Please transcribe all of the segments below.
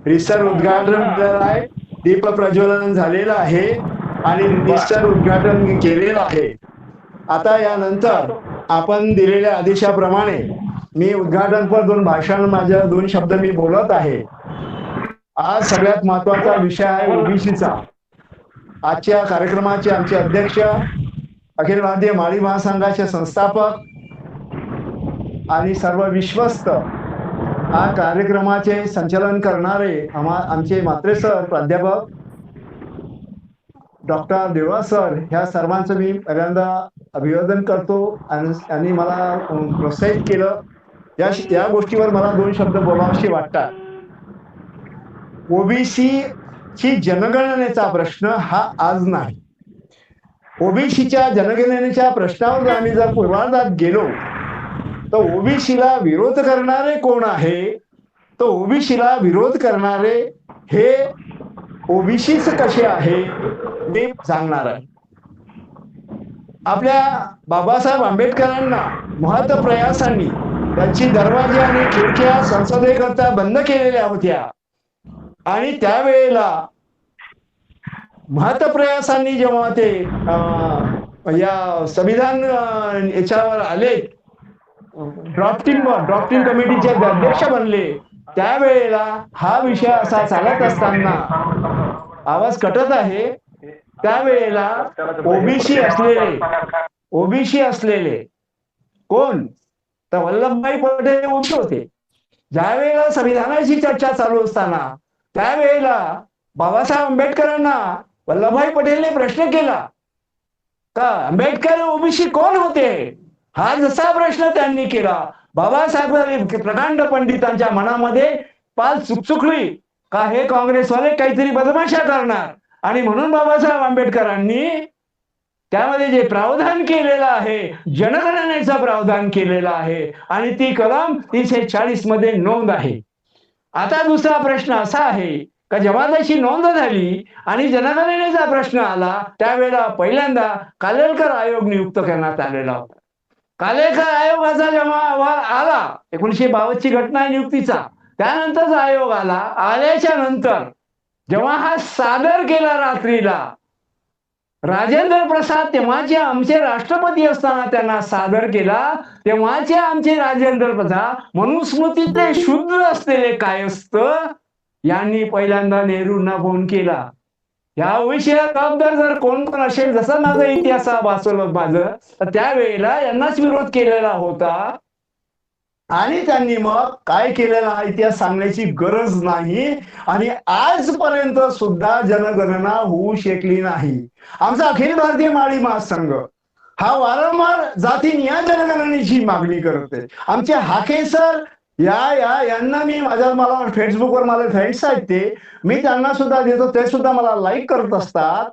रिसर उद्घाटन केलेलं आहे, दीप प्रज्वलन झालेलं आहे आणि बर. निस्तर उद्घाटन केलेलं आहे. आता यानंतर आपण दिलेल्या आदेशाप्रमाणे मी उद्घाटनपर भाषण माझ्या 2 शब्द मी बोलत आहे. आज सगळ्यात महत्वाचा विषय आहे ओबीसीचा. आजच्या कार्यक्रमाचे आमचे अध्यक्ष, अखिल भारतीय माळी महासंघाचे संस्थापक आणि सर्व विश्वस्त, हा कार्यक्रमाचे संचालन करणारे आमचे म्हात्रे सर, प्राध्यापक डॉक्टर देवळा सर, ह्या सर्वांचं मी पहिल्यांदा अभिवादन करतो आणि मला प्रोत्साहित केलं. या गोष्टीवर मला 2 शब्द बोलावेसे वाटतात. ओबीसी ची जनगणनेचा प्रश्न हा आज नाही. ओबीसीच्या जनगणनेच्या प्रश्नावर आम्ही जर पूर्वार्धात गेलो तर ओबीसीला विरोध करणारे कोण आहे, तर ओबीसीला विरोध करणारे हे ओबीसीच कसे आहे मी सांगणार आहे. आपल्या बाबासाहेब आंबेडकरांना महत्प्रयासांनी त्यांची दरवाजे आणि खिडक्या संसदेकरता बंद केलेल्या होत्या आणि त्यावेळेला महत्प्रयासांनी जेव्हा ते या संविधान याच्यावर आले, ड्राफ्टिंग कमिटीचे अध्यक्ष बनले, त्यावेळेला हा विषय असा चालत असताना, आवाज कटत आहे, त्यावेळेला ओबीसी असलेले कोण, तर वल्लभभाई पटेल ओबीसी होते. ज्या वेळेला संविधानाची चर्चा चालू असताना त्यावेळेला बाबासाहेब आंबेडकरांना वल्लभभाई पटेलने प्रश्न केला का आंबेडकर ओबीसी कोण होते, हा जसा प्रश्न त्यांनी केला, बाबासाहेब प्रकांड पंडितांच्या मनामध्ये पाल चुकचुकली का हे काँग्रेसवाले काहीतरी बदमाशा करणार, आणि म्हणून बाबासाहेब आंबेडकरांनी त्यामध्ये जे प्रावधान केलेलं आहे, जनगणनेचं प्रावधान केलेलं आहे आणि ती कलम 340 मध्ये नोंद आहे. आता दुसरा प्रश्न असा आहे का जेव्हा त्याची नोंद झाली आणि जनगणनेचा प्रश्न आला, त्यावेळेला पहिल्यांदा कालेलकर आयोग नियुक्त करण्यात आलेला होता. कालेलकर आयोगाचा जेव्हा अहवाल आला, 1952 ची घटना नियुक्तीचा, त्यानंतरचा आयोग आल्याच्या नंतर जेव्हा हा सादर केला रात्रीला, राजेंद्र प्रसाद तेव्हाचे आमचे राष्ट्रपती असताना त्यांना सादर केला, तेव्हाचे आमचे राजेंद्र प्रसाद मनुस्मृतीचे शुद्ध असलेले कायस्थ यांनी पहिल्यांदा नेहरूंना फोन केला. या विषयात जबाबदार जर कोण कोण असेल, जसं माझा इतिहास वाचवलं माझं, तर त्यावेळेला यांनाच विरोध केलेला होता आणि त्यांनी मग काय केलेला हा इतिहास सांगण्याची गरज नाही आणि आजपर्यंत सुद्धा जनगणना होऊ शकली नाही. आमचा अखिल भारतीय माळी महासंघ हा वारंवार जातीनिहाय जनगणनेची मागणी करते. आमचे हाके सर यांना मी मला फेसबुकवर मला फ्रेंड्स आहेत ते, मी त्यांना सुद्धा देतो, ते सुद्धा मला लाईक करत असतात.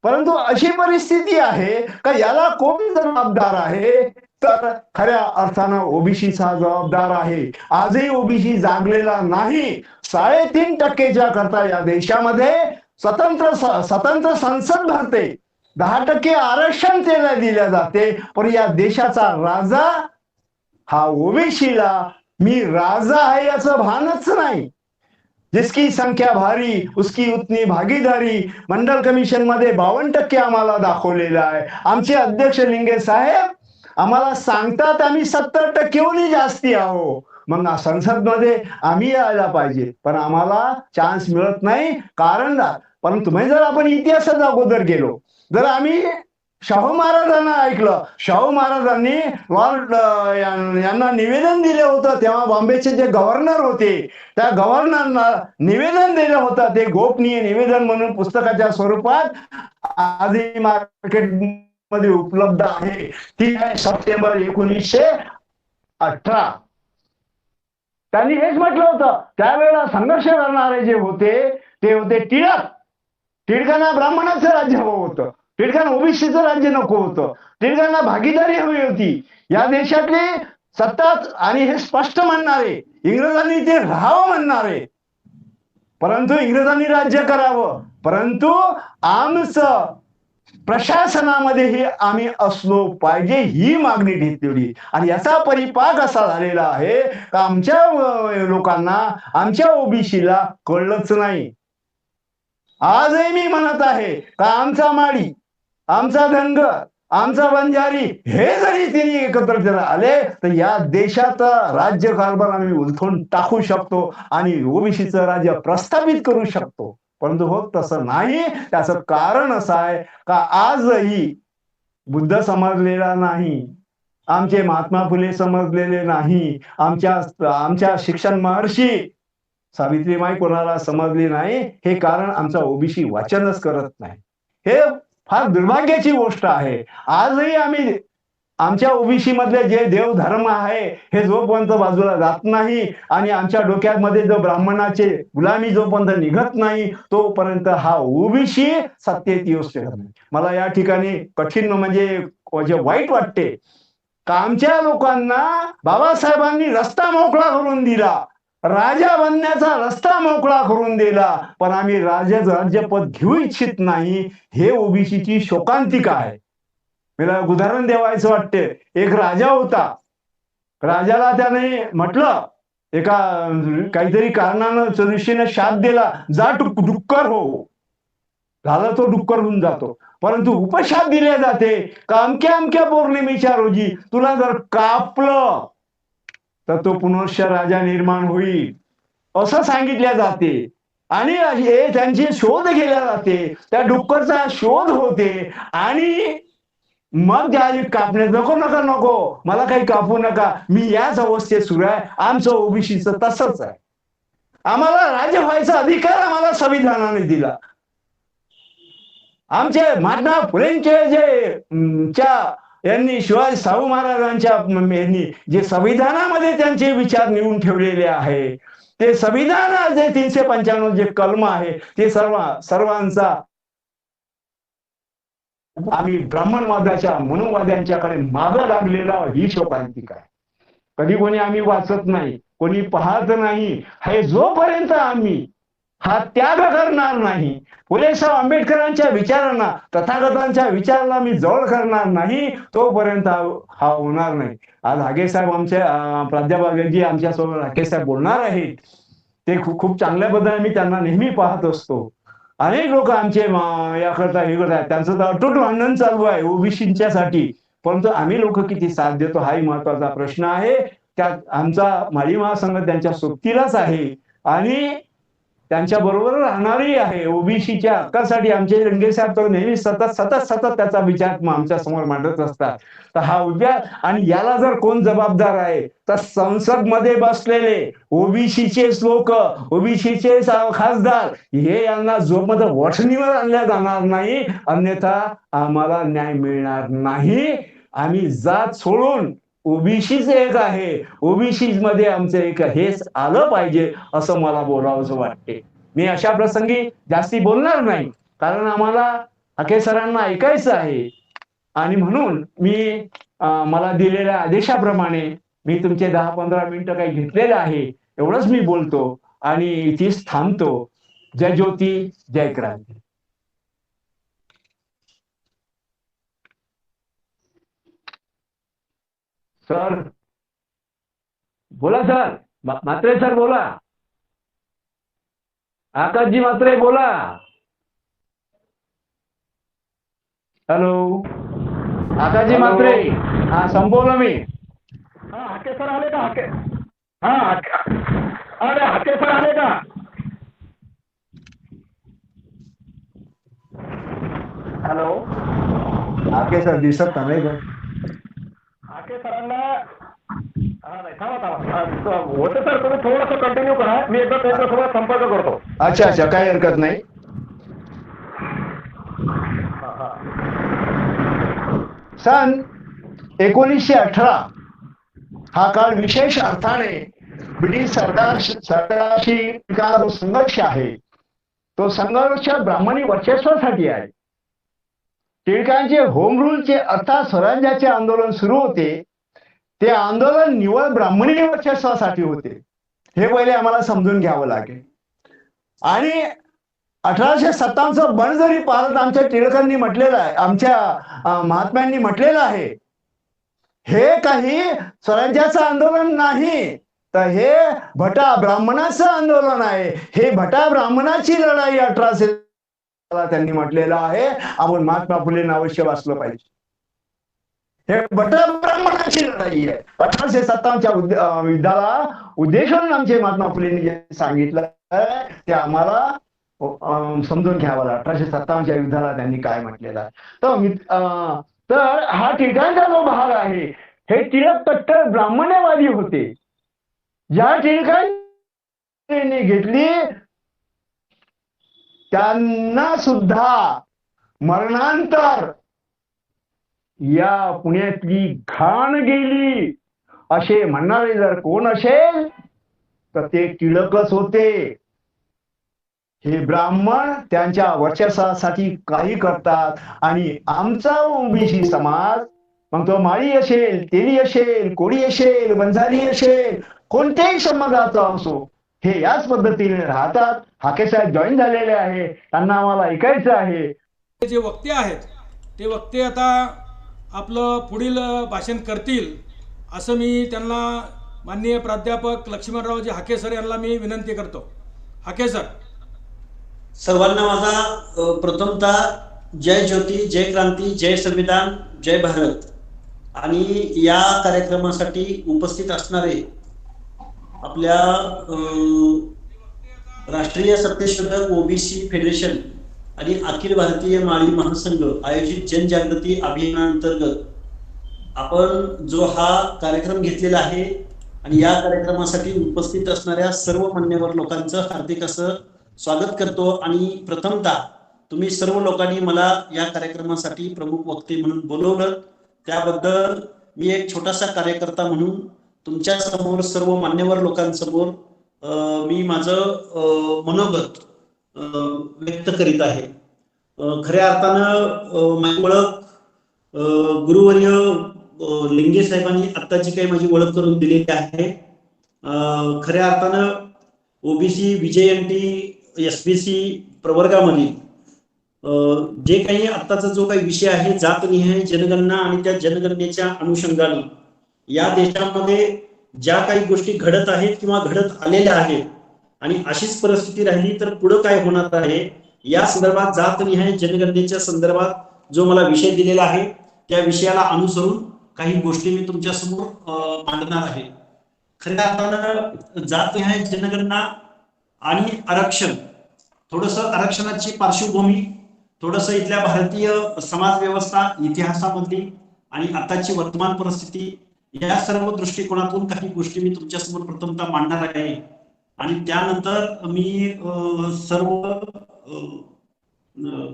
परंतु अशी परिस्थिती आहे का याला कोण जबाबदार आहे, तर खऱ्या अर्थानं ओबीसीचा जबाबदार आहे. आजही ओबीसी जागलेला नाही. 3.5% करता या देशामध्ये स्वतंत्र संसद भरते, 10% आरक्षण त्याला दिले जाते, पण या देशाचा राजा हा ओबीसीला मी राजा आहे याचं भानच नाही. जिसकी संख्या भारी उसकी उतनी भागीदारी, मंडल कमिशन मध्ये 52% आम्हाला दाखवलेलं आहे. आमचे अध्यक्ष लिंगे साहेब आम्हाला सांगतात आम्ही 70%हूनही जास्ती आहो. मग संसद मध्ये आम्ही यायला पाहिजे, पण आम्हाला चान्स मिळत नाही. कारण पण तुम्ही जर आपण इतिहासाचा अगोदर गेलो, जर आम्ही शाहू महाराजांना ऐकलं, शाहू महाराजांनी लॉर्ड यांना निवेदन दिलं होतं, तेव्हा बॉम्बेचे जे गव्हर्नर होते त्या गव्हर्नरना निवेदन दिलं होतं, ते गोपनीय निवेदन म्हणून पुस्तकाच्या स्वरूपात आजही मार्केट मध्ये उपलब्ध आहे. 3 सप्टेंबर 1918. त्यांनी हेच म्हटलं होतं, त्यावेळेला संघर्ष करणारे जे होते ते होते टिळक. टिळकांना ब्राह्मणाचं राज्य हवं होतं, टिळकांना ओबीसीचं राज्य नको होतं, टिळकांना भागीदारी हवी होती. या देशातली सत्ता आणि हे स्पष्ट म्हणणारे, इंग्रजांनी ते राहावं म्हणणारे, परंतु इंग्रजांनी राज्य करावं, परंतु आमचं प्रशासनामध्येही आम्ही असलो पाहिजे ही मागणी घेतलेली. आणि याचा परिपाक असा झालेला आहे का आमच्या लोकांना, आमच्या ओबीसीला कळलंच नाही. आजही मी म्हणत आहे का आमचा माळी, आमचा धनगर, आमचा बंजारी हे जरी तिने एकत्र जर आले तर या देशाचा राज्यकारभार आम्ही उलथून टाकू शकतो आणि ओबीसीचं राज्य प्रस्थापित करू शकतो. परंतु होत तसं नाही. त्याचं कारण असं आहे का आजही बुद्ध समजलेला नाही, आमचे महात्मा फुले समजलेले नाही, आमच्या शिक्षण महर्षी सावित्रीबाई कोणाला समजली नाही. हे कारण आमचा ओबीसी वाचनच करत नाही. हे फार दुर्भाग्याची गोष्ट आहे. आजही आम्ही आमच्या ओबीसी मधले जे देवधर्म आहे हे जोपर्यंत बाजूला जात नाही आणि आमच्या डोक्यामध्ये जो ब्राह्मणाचे गुलामी जोपर्यंत निघत नाही तोपर्यंत हा ओबीसी सत्तेत येऊ शकत नाही. मला या ठिकाणी कठीण म्हणजे वाईट वाटते का आमच्या लोकांना बाबासाहेबांनी रस्ता मोकळा करून दिला, राजा बनण्याचा रस्ता मोकळा करून दिला, पण आम्ही राज्यपद घेऊ इच्छित नाही. हे ओबीसीची शोकांतिका आहे. मला उदाहरण द्यावायचं वाटते. एक राजा होता. राजाला त्याने म्हटलं एका काहीतरी कारणानं ऋषीने शाप दिला, जा डुक्कर हो. झाला तो डुक्कर होऊन जातो. परंतु उपशाप दिले जाते का अमक्या अमक्या पौर्णिमेच्या रोजी तुला जर कापलं तर तो पुनश्च राजा निर्माण होईल असं सांगितले जाते. आणि हे त्यांचे शोध केला जाते. त्या डुक्करचा शोध होते आणि मग त्या कापण्यात नको मला काही कापू नका, मी याच अवस्थेत सुरू आहे. आमचं ओबीसीचं तसंच आहे. आम्हाला राजे व्हायचा अधिकार आम्हाला संविधानाने दिला. आमचे महात्मा फुलेंचे यांनी शिवाजी शाहू महाराजांच्या यांनी जे संविधानामध्ये त्यांचे विचार निवडून ठेवलेले आहे ते संविधान जे 395 जे कलम आहे ते सर्वांचा आम्ही ब्राह्मणवादाच्या मनोवाद्यांच्याकडे मागं लागलेला ही शोकांतिका आहे. कधी कोणी आम्ही वाचत नाही, कोणी पाहत नाही. हे जोपर्यंत आम्ही हा त्याग करणार नाही, फुलेसाहेब आंबेडकरांच्या विचारांना, तथागतांच्या विचाराला मी जवळ करणार नाही तोपर्यंत हा होणार नाही. आज हागे साहेब आमच्या प्राध्यापक आमच्या सोबत हागे साहेब बोलणार आहेत. ते खूप चांगल्या पद्धतीने मी त्यांना नेहमी पाहत असतो. अनेक लोक आमचे याकरता हे करतात, त्यांचं तर अटूट भांडण चालू आहे ओबीसीच्या साठी. परंतु आम्ही लोक किती साथ देतो हाही महत्वाचा प्रश्न आहे. त्यात आमचा माळी महासंघ त्यांच्या सोबतीलाच आहे आणि त्यांच्या बरोबर राहणारही आहे. ओबीसीच्या हक्कासाठी आमचे रंगे साहेब तर नेहमी सतत त्याचा विचार आमच्या समोर मांडत असतात. तर हा विचार आणि याला जर कोण जबाबदार आहे तर संसद मध्ये बसलेले ओबीसीचे लोक, ओबीसीचे खासदार हे यांना जोपर्यंत वठणीवर आणल्या जाणार नाही अन्यथा आम्हाला न्याय मिळणार नाही. आम्ही जात सोडून ओबीसीच एक आहे, ओबीसी मध्ये आमचं एक हेच आलं पाहिजे असं मला बोलावंसं वाटते. मी अशा प्रसंगी जास्ती बोलणार नाही कारण आम्हाला हाके सरांना ऐकायचं आहे आणि म्हणून मी मला दिलेल्या आदेशाप्रमाणे मी तुमचे 10-15 मिनिटं काही घेतलेले आहे. एवढंच मी बोलतो आणि इथेच थांबतो. जय ज्योती, जय क्रांती. सर बोला. सर म्हात्रे सर बोला. आकाशजी म्हात्रे बोला. हॅलो आकाशजी म्हात्रे. हा संपवलं मी. हा हाके सर आले का? अरे हाके सर आले का? हॅलो हाके सर दिसत नाही का? हाके सरांना नाही थांबा होते सर. तुम्ही थोडंसं कंटिन्यू करा, मी एकदा त्यांच्यासोबत संपर्क करतो. अच्छा काही हरकत नाही. सन 1918 हा काळ विशेष अर्थाने ब्रिटिश सरकारशी जो संघर्ष आहे तो संघर्ष ब्राह्मणी वर्चस्वासाठी आहे. टिळकांचे होम रूलचे अर्थात स्वराज्याचे आंदोलन सुरू होते. ते आंदोलन निवळ ब्राह्मणी वर्चस्वासाठी होते हे पहिले आम्हाला समजून घ्यावं लागेल. आणि 1857 बळजबरी भारत आमच्या टिळकांनी म्हटलेलं आहे, आमच्या महात्म्यांनी म्हटलेलं आहे. हे काही स्वराज्याचं आंदोलन नाही, तर हे भटा ब्राह्मणाचं आंदोलन आहे. हे भटा ब्राह्मणाची लढाई 1800 त्यांनी म्हटलेलं आहे. आपण महात्मा फुलेंना अवश्य वाचलं पाहिजे. हे भटा ब्राह्मणाची लढाई आहे. 1857च्या युद्धाला उद्देशून आमचे महात्मा फुलेंनी जे सांगितलं ते आम्हाला समजून घ्यावं. 1857च्या युद्धाला त्यांनी काय म्हटलेलं आहे. तर हा टिळकांचा जो भाग आहे, हे टिळक कट्टर ब्राह्मण्यवादी होते. ज्या टिळकांनी घेतली त्यांना सुद्धा मरणांतर या पुण्यातली घाण गेली असे म्हणणारे जर कोण असेल तर ते टिळकच होते. हे ब्राह्मण त्यांच्या वर्चस्वासाठी काही करतात आणि आमचा ओबीसी समाज, मग तो माळी असेल, तेली असेल, कोळी असेल, वंजारी असेल, कोणत्याही समाजाचा असो, हे याच पद्धतीने राहतात. हाके साहेब जॉईन झालेले आहे, त्यांना आम्हाला ऐकायचं आहे. जे वक्ते आहेत ते वक्ते आता आपलं पुढील भाषण करतील असं मी त्यांना माननीय प्राध्यापक लक्ष्मणरावजी हाके सर यांना मी विनंती करतो. हाके सर. सर्वांना माझा प्रथमतः जय ज्योती, जय क्रांती, जय संविधान, जय भारत. आणि या कार्यक्रमासाठी उपस्थित असणारे आपल्या राष्ट्रीय सत्यशोधक ओबीसी फेडरेशन आणि अखिल भारतीय माळी महासंघ आयोजित जनजागृती अभियानांतर्गत आपण जो हा कार्यक्रम घेतलेला आहे आणि या कार्यक्रमासाठी उपस्थित असणाऱ्या सर्व मान्यवर लोकांचं हार्दिक असं स्वागत करतो. आणि प्रथमतः तुम्ही सर्व लोकांनी मला या कार्यक्रमासाठी प्रमुख वक्ते म्हणून बोलवलं, त्याबद्दल मी एक छोटासा कार्यकर्ता म्हणून तुमच्या समोर सर्व मान्यवर लोकांसमोर मी माझं मनोगत व्यक्त करीत आहे. खऱ्या अर्थानं माझी ओळख गुरुवर्य लिंगे साहेबांनी आता जी काही माझी ओळख करून दिलेली आहे, खऱ्या अर्थानं ओबीसी VJNT SBC प्रवर्गामध्ये जे काही आत्ताचा जो काही विषय आहे जातनिहाय जनगणना आणि त्या जनगणनेच्या अनुषंगाने या देशामध्ये ज्या काही गोष्टी घडत आहेत किंवा घडत आलेल्या आहेत आणि अशीच परिस्थिती राहिली तर पुढे काय होणार आहे या संदर्भात जातनिहाय जनगणनेच्या संदर्भात जो मला विषय दिलेला आहे त्या विषयाला अनुसरून काही गोष्टी मी तुमच्या समोर मांडणार आहे. खऱ्या अर्थानं जातनिहाय जनगणना आणि आरक्षण, थोडस आरक्षणाची पार्श्वभूमी, थोडस इथल्या भारतीय समाज व्यवस्था इतिहासामधली आणि आताची वर्तमान परिस्थिती या सर्व दृष्टिकोनातून काही गोष्टी मी तुमच्या समोर प्रथमतः मांडणार आहे. आणि त्यानंतर मी सर्व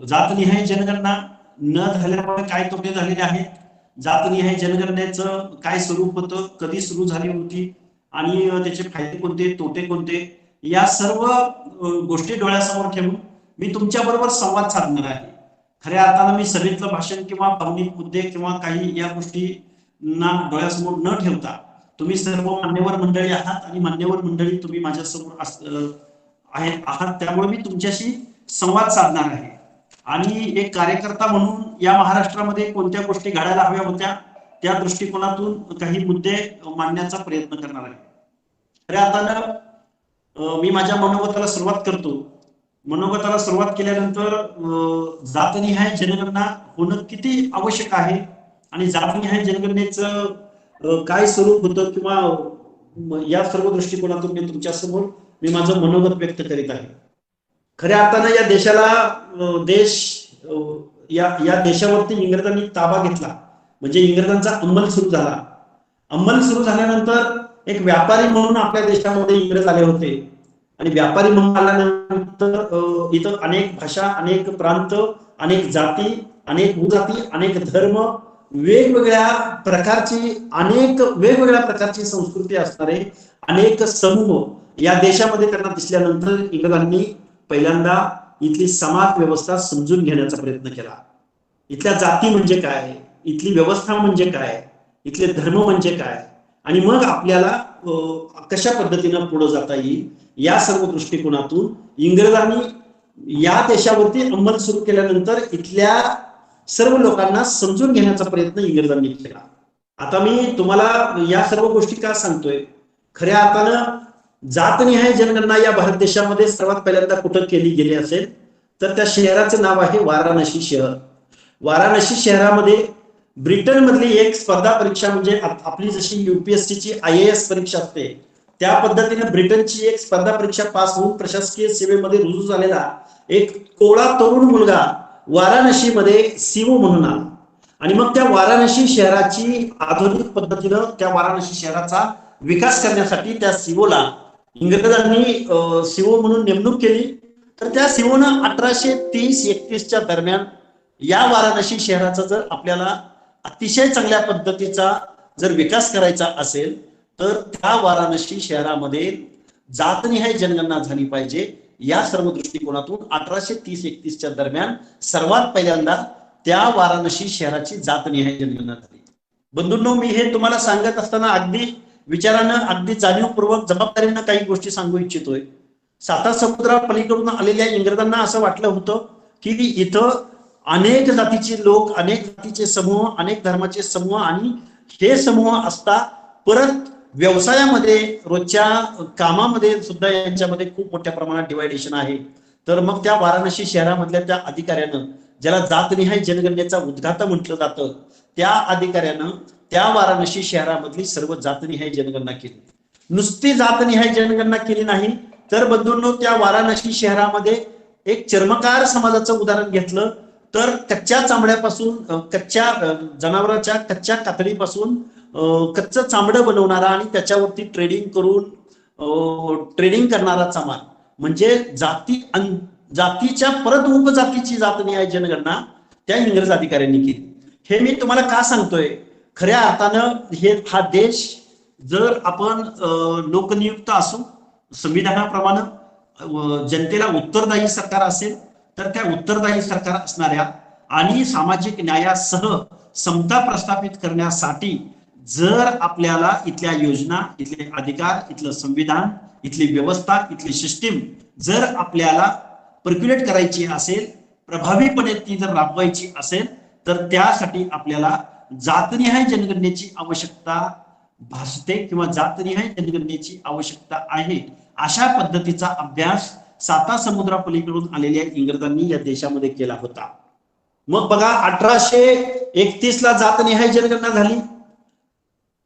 जातनिहाय जनगणना न झाल्यामुळे काय तोटे झालेले आहेत, जातनिहाय जनगणनेचं काय स्वरूप होतं, कधी सुरू झाली होती आणि त्याचे फायदे कोणते, तोटे कोणते, या सर्व गोष्टी डोळ्यासमोर ठेवून मी तुमच्या बरोबर संवाद साधणार आहे. खऱ्या अर्थानं मी सभेतलं भाषण किंवा भावनिक मुद्दे किंवा काही या गोष्टींना डोळ्यासमोर न ठेवता तुम्ही सर्व मान्यवर मंडळी आहात आणि मान्यवर मंडळी तुम्ही माझ्यासमोर आहात, त्यामुळे मी तुमच्याशी संवाद साधणार आहे. आणि एक कार्यकर्ता म्हणून या महाराष्ट्रामध्ये कोणत्या गोष्टी घडायला हव्या होत्या त्या दृष्टिकोनातून काही मुद्दे मांडण्याचा प्रयत्न करणार आहे. खऱ्या अर्थानं मी माझ्या मनोगताला सुरुवात करतो. मनोगताला सुरुवात केल्यानंतर जातनिहाय जनगणना होणं किती आवश्यक आहे आणि जातनिहाय जनगणनेचं काय स्वरूप होतं किंवा या सर्व दृष्टिकोनातून मी तुमच्या समोर मी माझं मनोगत व्यक्त करीत आहे. खऱ्या अर्थानं या देशाला या देशावरती इंग्रजांनी ताबा घेतला, म्हणजे इंग्रजांचा अंमल सुरू झाला. अंमल सुरू झाल्यानंतर एक व्यापारी म्हणून आपल्या देशामध्ये इंग्रज आले होते आणि व्यापारी म्हणून आल्यानंतर इथं अनेक भाषा, अनेक प्रांत, अनेक जाती, अनेक उपजाती, अनेक धर्म, वेगवेगळ्या प्रकारची संस्कृती असणारे अनेक समूह या देशामध्ये त्यांना दिसल्यानंतर इंग्रजांनी पहिल्यांदा इथली समाज व्यवस्था समजून घेण्याचा प्रयत्न केला. इथल्या जाती म्हणजे काय, इथली व्यवस्था म्हणजे काय, इथले धर्म म्हणजे काय आणि मग आपल्याला कशा पद्धतीनं पुढे जाता येईल या सर्व दृष्टिकोनातून इंग्रजांनी या देशावरती अंमल सुरू केल्यानंतर इथल्या सर्व लोकांना समजून घेण्याचा प्रयत्न इंग्रजांनी केला. आता मी तुम्हाला या सर्व गोष्टी का सांगतोय, खऱ्या अर्थानं जातनिहाय जनगणना या भारत देशामध्ये सर्वात पहिल्यांदा कुठं केली गेली असेल तर त्या शहराचं नाव आहे वाराणसी शहर. वाराणसी शहरामध्ये ब्रिटन मधली एक स्पर्धा परीक्षा म्हणजे आपली जशी UPSC ची IAS परीक्षा असते त्या पद्धतीने ब्रिटनची एक स्पर्धा परीक्षा पास होऊन प्रशासकीय सेवेमध्ये रुजू झालेला एक कोळा तरुण मुलगा वाराणसीमध्ये सीओ म्हणून आला. आणि मग त्या वाराणसी शहराची आधुनिक पद्धतीनं त्या वाराणसी शहराचा विकास करण्यासाठी त्या सीओला इंग्रजांनी सीओ म्हणून नेमणूक केली. तर त्या सीओनं 1830-31च्या दरम्यान या वाराणसी शहराचा जर आपल्याला अतिशय चांगल्या पद्धतीचा जर विकास करायचा असेल तर त्या वाराणसी शहरामध्ये जातनिहाय जनगणना झाली पाहिजे. या सर्व दृष्टिकोनातून 1830-31च्या दरम्यान सर्वात पहिल्यांदा त्या वाराणसी शहराची जातनिहाय जनगणना झाली. बंधूंनो, मी हे तुम्हाला सांगत असताना अगदी विचारानं अगदी जाणीवपूर्वक जबाबदारीनं काही गोष्टी सांगू इच्छितोय. साता समुद्रापलीकडून आलेल्या इंग्रजांना असं वाटलं होतं की इथं अनेक जातीचे लोक, अनेक जातीचे समूह, अनेक धर्माचे समूह आणि हे समूह असता परत व्यवसायामध्ये रोजच्या कामामध्ये सुद्धा यांच्यामध्ये खूप मोठ्या प्रमाणात डिवायडेशन आहे. तर मग त्या वाराणसी शहरामधल्या त्या अधिकाऱ्यानं, ज्याला जातनिहाय जनगणनेचा उद्घाटन म्हटलं जातं, त्या अधिकाऱ्यानं त्या वाराणसी शहरामधली सर्व जातनिहाय जनगणना केली. नुसती जातनिहाय जनगणना केली नाही तर बंधूंनो, त्या वाराणसी शहरामध्ये एक चर्मकार समाजाचं उदाहरण घेतलं तर कच्च्या चामड्यापासून, कच्च्या जनावरांच्या कच्च्या कातडीपासून कच्चं चामडं बनवणारा आणि त्याच्यावरती ट्रेडिंग करून ट्रेडिंग करणारा समाज म्हणजे जातीच्या परत उपजातीची जातनिहाय जनगणना त्या इंग्रज अधिकाऱ्यांनी केली. हे मी तुम्हाला का सांगतोय, खऱ्या अर्थानं हा देश जर आपण लोकनियुक्त असू, संविधानाप्रमाणे जनतेला उत्तरदायी सरकार असेल तर त्या उत्तरदायी सरकार असणाऱ्या आणि सामाजिक न्यायासह समता प्रस्थापित करण्यासाठी जर आपल्याला इथल्या योजना, इथले अधिकार, इथलं संविधान, इथली व्यवस्था, इथली सिस्टीम जर आपल्याला पर्क्युलेट करायची असेल, प्रभावीपणे ती जर राबवायची असेल तर त्यासाठी आपल्याला जातनिहाय जनगणनेची आवश्यकता भासते किंवा जातनिहाय जनगणनेची आवश्यकता आहे. अशा पद्धतीचा अभ्यास साता समुद्रापलीकडून आलेल्या इंग्रजांनी या देशामध्ये केला होता. मग बघा, 1831ला जातनिहाय जनगणना झाली,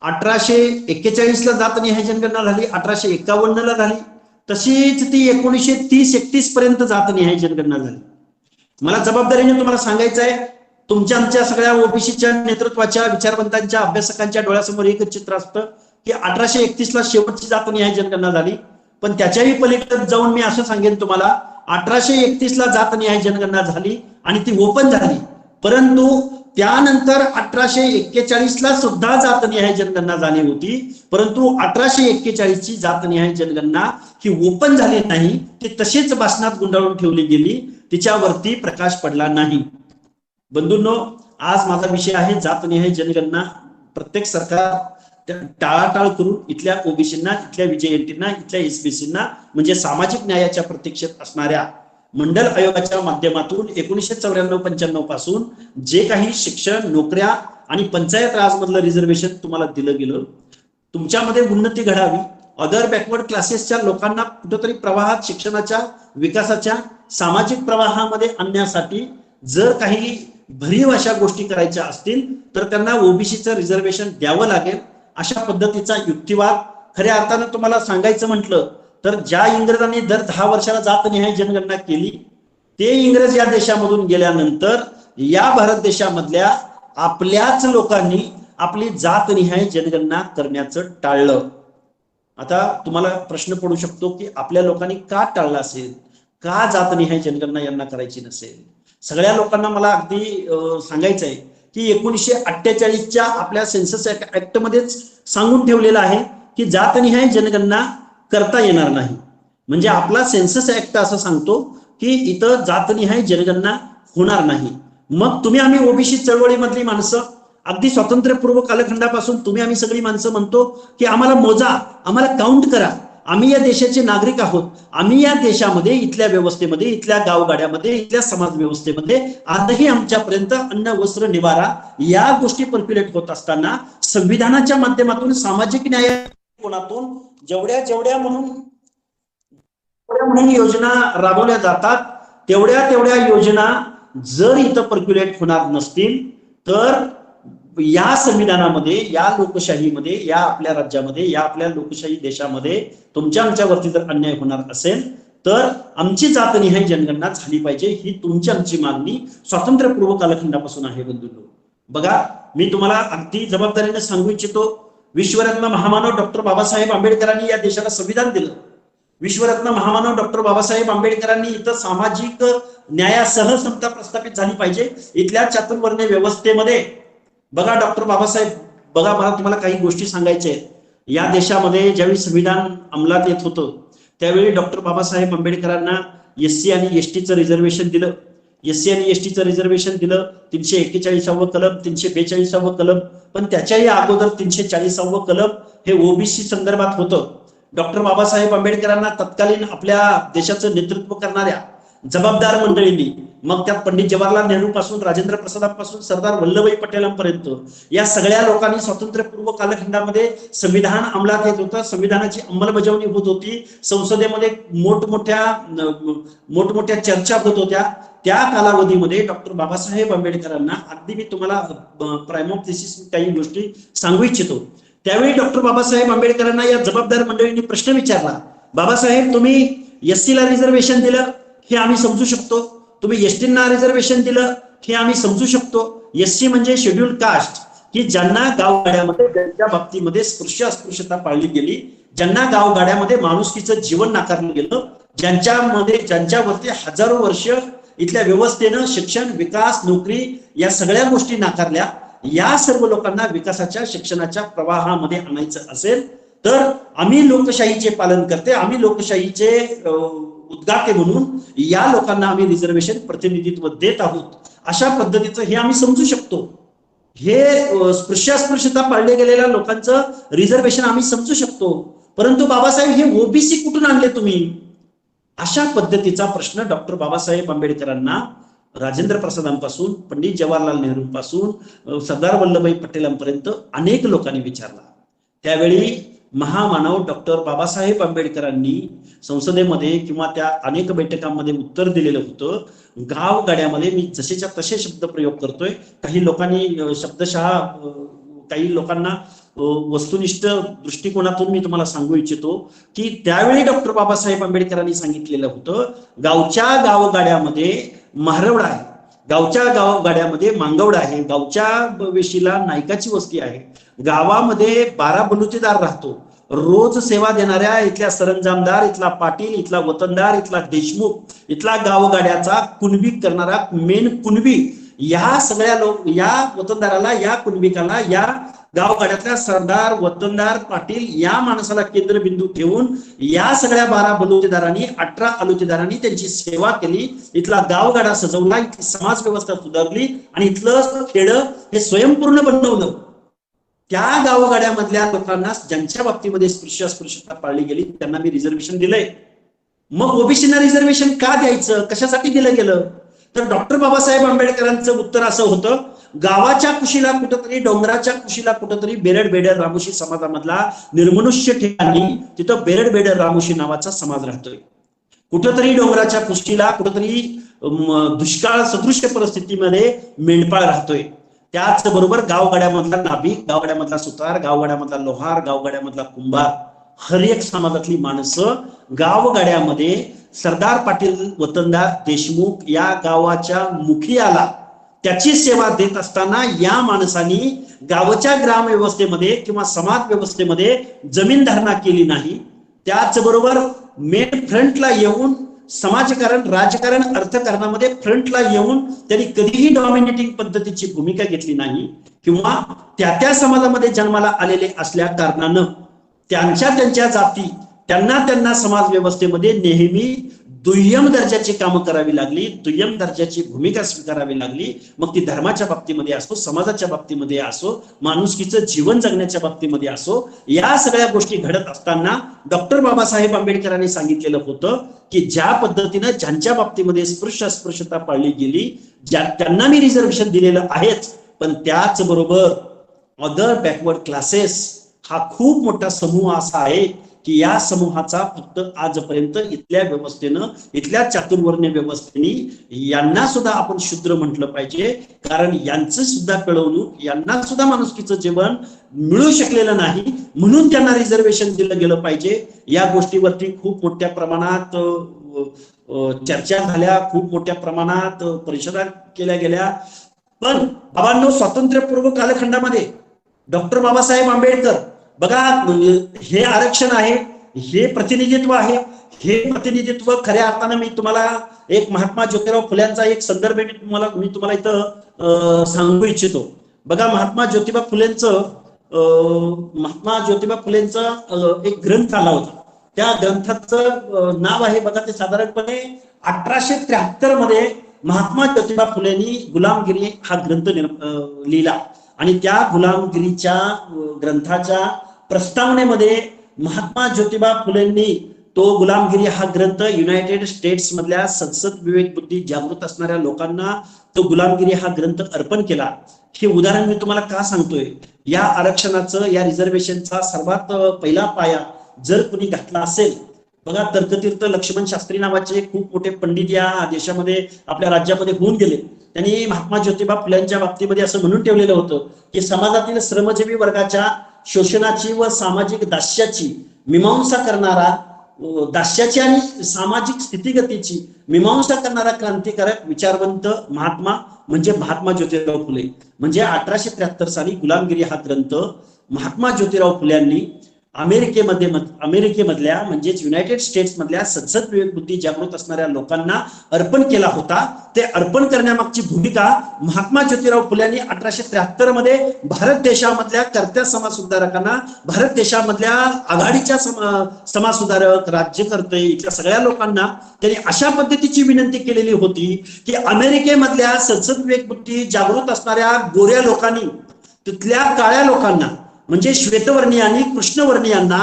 1841ला जातनिहाय जनगणना झाली, 1851ला झाली, तशीच ती 1930-31 पर्यंत जातनिहाय जनगणना झाली. मला जबाबदारीने तुम्हाला सांगायचं आहे, तुमच्या आमच्या सगळ्या ओबीसीच्या नेतृत्वाच्या विचारवंतांच्या अभ्यासकांच्या डोळ्यासमोर एकच चित्र असतं की 1831ला शेवटची जातनिहाय जनगणना झाली. पण त्याच्याही पलीकडे जाऊन मी असं सांगेन तुम्हाला, 1831ला जातनिहाय जनगणना झाली आणि ती ओपन झाली. परंतु त्यानंतर 1841ला सुद्धा जातनिहाय जनगणना झाली होती. परंतु 1841ची जातनिहाय जनगणना ही ओपन झाली नाही, ती तशीच भाषणात गुंडाळून ठेवली गेली, तिच्यावरती प्रकाश पडला नाही. बंधूंनो, आज माझा विषय आहे जातनिहाय जनगणना. प्रत्येक सरकार टाळाटाळ करून इथल्या ओबीसींना, इथल्या VJNTंना, इथल्या SBCंना म्हणजे सामाजिक न्यायाच्या प्रतीक्षेत असणाऱ्या मंडल आयोगाच्या माध्यमातून 1994-95 पासून जे काही शिक्षण, नोकऱ्या आणि पंचायत राज मधलं रिझर्वेशन तुम्हाला दिलं गेलं, तुमच्यामध्ये उन्नती घडावी, अदर बॅकवर्ड क्लासेसच्या लोकांना कुठेतरी प्रवाहात शिक्षणाच्या, विकासाच्या, सामाजिक प्रवाहामध्ये आणण्यासाठी जर काही भरीव अशा गोष्टी करायच्या असतील तर त्यांना ओबीसीचं रिझर्वेशन द्यावं लागेल. अशा पद्धतीचा युक्तिवाद खऱ्या अर्थानं तुम्हाला सांगायचं म्हटलं तर ज्या इंग्रजांनी दर 10 वर्षाला जातनिहाय जनगणना केली ते इंग्रज या देशामधून गेल्यानंतर या भारत देशामधल्या आपल्याच लोकांनी आपली जातनिहाय जनगणना करण्याचं टाळलं. आता तुम्हाला प्रश्न पडू शकतो की आपल्या लोकांनी का टाळलं असेल, का जातनिहाय जनगणना यांना करायची नसेल. सगळ्या लोकांना मला अगदी सांगायचं आहे की 1948च्या आपल्या सेन्सस ऍक्ट मध्येच सांगून ठेवलेलं आहे की जातनिहाय जनगणना करता येणार नाही. म्हणजे आपला सेन्सस ऍक्ट असं सांगतो की इथं जातनिहाय जनगणना होणार नाही. मग तुम्ही आम्ही ओबीसी चळवळीमधली माणसं अगदी स्वातंत्र्यपूर्व कालखंडापासून तुम्ही आम्ही सगळी माणसं म्हणतो की आम्हाला मोजा, आम्हाला काउंट करा, आम्ही या देशाचे नागरिक आहोत. आम्ही या देशामध्ये, इथल्या व्यवस्थेमध्ये, इथल्या गावगाड्यामध्ये, इथल्या समाज व्यवस्थेमध्ये आजही आमच्यापर्यंत अन्न, वस्त्र, निवारा या गोष्टी पर्क्युलेट होत असताना संविधानाच्या माध्यमातून, सामाजिक न्याय कोणातून जेवढ्या म्हणून योजना राबवल्या जातात, तेवढ्या योजना जर इथं पर्क्युलेट होणार नसतील तर या संविधानामध्ये, या लोकशाहीमध्ये, या आपल्या राज्यामध्ये, या आपल्या लोकशाही देशामध्ये तुमच्या आमच्यावरती जर अन्याय होणार असेल तर आमची जातनिहाय जनगणना झाली पाहिजे, ही तुमची आमची मागणी स्वातंत्र्यपूर्व कालखंडापासून आहे. बंधूंनो, बघा, मी तुम्हाला अगदी जबाबदारीने सांगू इच्छितो, विश्वरत्न महामानव डॉक्टर बाबासाहेब आंबेडकरांनी या देशाला संविधान दिलं. विश्वरत्न महामानव डॉक्टर बाबासाहेब आंबेडकरांनी इथं सामाजिक न्यायासह समता प्रस्थापित झाली पाहिजे. इथल्या चातुर्वर्ण्य व्यवस्थेमध्ये बघा डॉक्टर बाबासाहेब, बघा, मला तुम्हाला काही गोष्टी सांगायच्या आहेत. या देशामध्ये ज्यावेळी संविधान अंमलात येत होतं त्यावेळी डॉक्टर बाबासाहेब आंबेडकरांना SC आणि STचं रिझर्वेशन दिलं. SC आणि STचं रिझर्वेशन दिलं 341व कलम, 342व कलम, पण त्याच्याही अगोदर 340व कलम हे OBC संदर्भात होतं. डॉक्टर बाबासाहेब आंबेडकरांना तत्कालीन आपल्या देशाचं नेतृत्व करणाऱ्या जबाबदार मंडळींनी, मग त्यात पंडित जवाहरलाल नेहरू पासून, राजेंद्र प्रसादांपासून सरदार वल्लभभाई पटेलांपर्यंत या सगळ्या लोकांनी स्वातंत्र्यपूर्व कालखंडामध्ये संविधान अंमलात येत होतं, संविधानाची अंमलबजावणी होत होती, संसदेमध्ये मोठमोठ्या चर्चा होत होत्या. त्या कालावधीमध्ये डॉक्टर बाबासाहेब आंबेडकरांना, अगदी मी तुम्हाला प्राइम ऑफ थिसिस काही गोष्टी सांगू इच्छितो, त्यावेळी डॉक्टर बाबासाहेब आंबेडकरांना या जबाबदार मंडळींनी प्रश्न विचारला, बाबासाहेब तुम्ही SCला रिझर्वेशन दिलं हे आम्ही समजू शकतो, तुम्ही STना रिझर्वेशन दिलं हे आम्ही समजू शकतो. SC म्हणजे शेड्यूल कास्ट, की ज्यांना गावगाड्यामध्ये त्यांच्या बाबतीमध्ये अस्पृश्यता पाळली गेली, ज्यांना गावगाड्यामध्ये माणुसकीचं जीवन नाकारलं गेलं, ज्यांच्यावरती हजारो वर्ष इथल्या व्यवस्थेनं शिक्षण, विकास, नोकरी या सगळ्या गोष्टी नाकारल्या, या सर्व लोकांना विकासाच्या, शिक्षणाच्या प्रवाहामध्ये आणायचं असेल तर आम्ही लोकशाहीचे पालन करते, आम्ही लोकशाहीचे उद्गाते म्हणून या लोकांना आम्ही रिझर्वेशन प्रतिनिधित्व देत आहोत, अशा पद्धतीचं हे आम्ही समजू शकतो. हे अस्पृश्यता पाळले गेलेल्या लोकांचं रिझर्वेशन आम्ही समजू शकतो, परंतु बाबासाहेब हे OBC कुठून आणले तुम्ही? अशा पद्धतीचा प्रश्न डॉक्टर बाबासाहेब आंबेडकरांना राजेंद्र प्रसादांपासून, पंडित जवाहरलाल नेहरूंपासून सरदार वल्लभभाई पटेलांपर्यंत अनेक लोकांनी विचारला. त्यावेळी महामानव डॉक्टर बाबासाहेब आंबेडकरांनी संसदेमध्ये किंवा त्या अनेक बैठकांमध्ये उत्तर दिलेलं होतं. गावगाड्यामध्ये, मी जसेच्या तसे शब्द प्रयोग करतोय, काही लोकांनी शब्दशः, काही लोकांना वस्तुनिष्ठ दृष्टिकोनातून मी तुम्हाला सांगू इच्छितो की त्यावेळी डॉक्टर बाबासाहेब आंबेडकरांनी सांगितलेलं होतं, गावच्या गावगाड्यामध्ये म्हारवड आहे, गावच्या गावगाड्यामध्ये मांगवड आहे, गावच्या वेशीला नायकाची वस्ती आहे, गावामध्ये 12 बलुतेदार राहतो, रोज सेवा देणाऱ्या इथल्या सरंजामदार, इथला पाटील, इथला वतनदार, इथला देशमुख, इथला गावगाड्याचा कुणबी करणारा मेन कुणबी, या सगळ्या या वतनदाराला, या कुणबिकाला, या गावगाड्यातल्या सरदार, वतनदार, पाटील या माणसाला केंद्रबिंदू ठेवून या सगळ्या 12 बलुतेदारांनी, 18 अलुतेदारांनी त्यांची सेवा केली, इथला गावगाडा सजवला, इथली समाज व्यवस्था सुधारली आणि इथलं खेडं हे स्वयंपूर्ण बनवलं. त्या गावगाड्यामधल्या लोकांना, ज्यांच्या बाबतीमध्ये अस्पृश्यता पाळली गेली, त्यांना मी रिझर्वेशन दिलंय. मग OBCना रिझर्वेशन का द्यायचं, कशासाठी दिलं गेलं? तर डॉक्टर बाबासाहेब आंबेडकरांचं उत्तर असं होतं, गावाच्या कुशीला कुठंतरी, डोंगराच्या कुशीला कुठंतरी बेरड बेडर रामोशी समाजामधला निर्मनुष्य ठिकाणी तिथं बेरड बेडर रामोशी नावाचा समाज राहतोय. कुठंतरी डोंगराच्या कुशीला कुठंतरी दुष्काळ सदृश्य परिस्थितीमध्ये मेंढपाळ राहतोय. त्याचबरोबर गावगाड्यामधला नाभिक, गावगाड्यामधला सुतार, गावगाड्यामधला लोहार, गावगाड्यामधला कुंभार, हर एक समाजातली माणसं गावगाड्यामध्ये सरदार, पाटील, वतनदार, देशमुख या गावाच्या मुखियाला त्याची सेवा देत असताना या माणसांनी गावच्या ग्रामव्यवस्थेमध्ये किंवा समाज व्यवस्थेमध्ये जमीन धारणा केली नाही. त्याचबरोबर मेन फ्रंटला येऊन समाजकारण, राजकारण, अर्थकारणामध्ये फ्रंटला येऊन त्यांनी कधीही डॉमिनेटिंग पद्धतीची भूमिका घेतली नाही किंवा त्या समाजामध्ये जन्माला आलेले असल्या कारणानं त्यांच्या जाती त्यांना समाज व्यवस्थेमध्ये नेहमी दुय्यम दर्जाची कामं करावी लागली, दुय्यम दर्जाची भूमिका स्वीकारावी लागली. मग ती धर्माच्या बाबतीमध्ये असो, समाजाच्या बाबतीमध्ये असो, माणुसकीचं जीवन जगण्याच्या बाबतीमध्ये असो, या सगळ्या गोष्टी घडत असताना डॉक्टर बाबासाहेब आंबेडकरांनी सांगितलेलं होतं की ज्या पद्धतीनं ज्यांच्या बाबतीमध्ये अस्पृश्यता पाळली गेली, त्यांना मी रिझर्वेशन दिलेलं आहेच, पण त्याचबरोबर अदर बॅकवर्ड क्लासेस हा खूप मोठा समूह असा आहे की या समूहाचा फक्त आजपर्यंत इथल्या व्यवस्थेनं, इथल्या चातुर्वर्ण्य व्यवस्थेने यांना सुद्धा आपण शूद्र म्हटलं पाहिजे, कारण यांचं सुद्धा पिळवणूक, यांना सुद्धा माणुसकीचं जीवन मिळू शकलेलं नाही, म्हणून त्यांना रिझर्वेशन दिलं गेलं पाहिजे. या गोष्टीवरती खूप मोठ्या प्रमाणात चर्चा झाल्या, खूप मोठ्या प्रमाणात परिषदा केल्या गेल्या. पण बाबांनो, स्वातंत्र्यपूर्व कालखंडामध्ये डॉक्टर बाबासाहेब आंबेडकर, बघा, हे आरक्षण आहे, हे प्रतिनिधित्व आहे, हे प्रतिनिधित्व खऱ्या अर्थानं मी तुम्हाला एक महात्मा ज्योतिराव फुल्यांचा एक संदर्भ मी तुम्हाला इथं सांगू इच्छितो. बघा, महात्मा ज्योतिबा फुलेंचं एक ग्रंथ आला होता. त्या ग्रंथाचं नाव आहे बघा, ते साधारणपणे 1873 मध्ये महात्मा ज्योतिबा फुलेंनी गुलामगिरी हा ग्रंथ लिहिला. आणि त्या गुलामगिरीच्या ग्रंथाच्या प्रस्तावनेमध्ये महात्मा ज्योतिबा फुलेंनी तो गुलामगिरी हा ग्रंथ युनायटेड स्टेट्स मधल्या संसद विवेक बुद्धी जागृत असणाऱ्या लोकांना तो गुलामगिरी हा ग्रंथ अर्पण केला. हे उदाहरण मी तुम्हाला का सांगतोय? या आरक्षणाचं, या रिझर्वेशनचा सर्वात पहिला पाया जर कुणी घातला असेल, बघा, तर्कतीर्थ लक्ष्मण शास्त्री नावाचे खूप मोठे पंडित या देशामध्ये, आपल्या राज्यामध्ये होऊन गेले. त्यांनी महात्मा ज्योतिबा फुल्यांच्या बाबतीमध्ये असं म्हणून ठेवलेलं होतं की समाजातील श्रमजीवी वर्गाच्या शोषणाची व सामाजिक दास्याची मीमांसा करणारा, दास्याची आणि सामाजिक स्थितीगतीची मीमांसा करणारा क्रांतिकारक विचारवंत महात्मा म्हणजे महात्मा ज्योतिराव फुले. म्हणजे 1873 साली गुलामगिरी हा ग्रंथ महात्मा ज्योतिराव फुल्यांनी अमेरिकेमधल्या म्हणजेच युनायटेड स्टेट्स मधल्या संसद विवेक बुद्धी जागृत असणाऱ्या लोकांना अर्पण केला होता. ते अर्पण करण्यामागची भूमिका महात्मा ज्योतिराव फुल्यांनी 1873 मध्ये भारत देशामधल्या कर्त्या समाजसुधारकांना, भारत देशामधल्या आघाडीच्या समाजसुधारक, राज्यकर्ते, इथल्या सगळ्या लोकांना त्यांनी अशा पद्धतीची विनंती केलेली होती की अमेरिकेमधल्या संसद विवेक बुद्धी जागृत असणाऱ्या गोऱ्या लोकांनी तिथल्या काळ्या लोकांना म्हणजे श्वेतवर्णीयांनी, कृष्णवर्णीयांना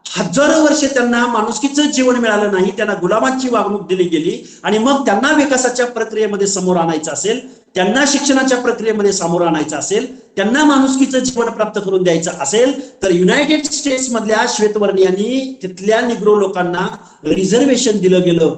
हजारो वर्षे त्यांना माणुसकीचं जीवन मिळालं नाही, त्यांना गुलामाची वागणूक दिली गेली. आणि मग त्यांना विकासाच्या प्रक्रियेमध्ये समोर आणायचं असेल, त्यांना शिक्षणाच्या प्रक्रियेमध्ये समोर आणायचं असेल, त्यांना माणुसकीचं जीवन प्राप्त करून द्यायचं असेल, तर युनायटेड स्टेट्स मधल्या श्वेतवर्णीयांनी तिथल्या निग्रो लोकांना रिझर्वेशन दिलं गेलं.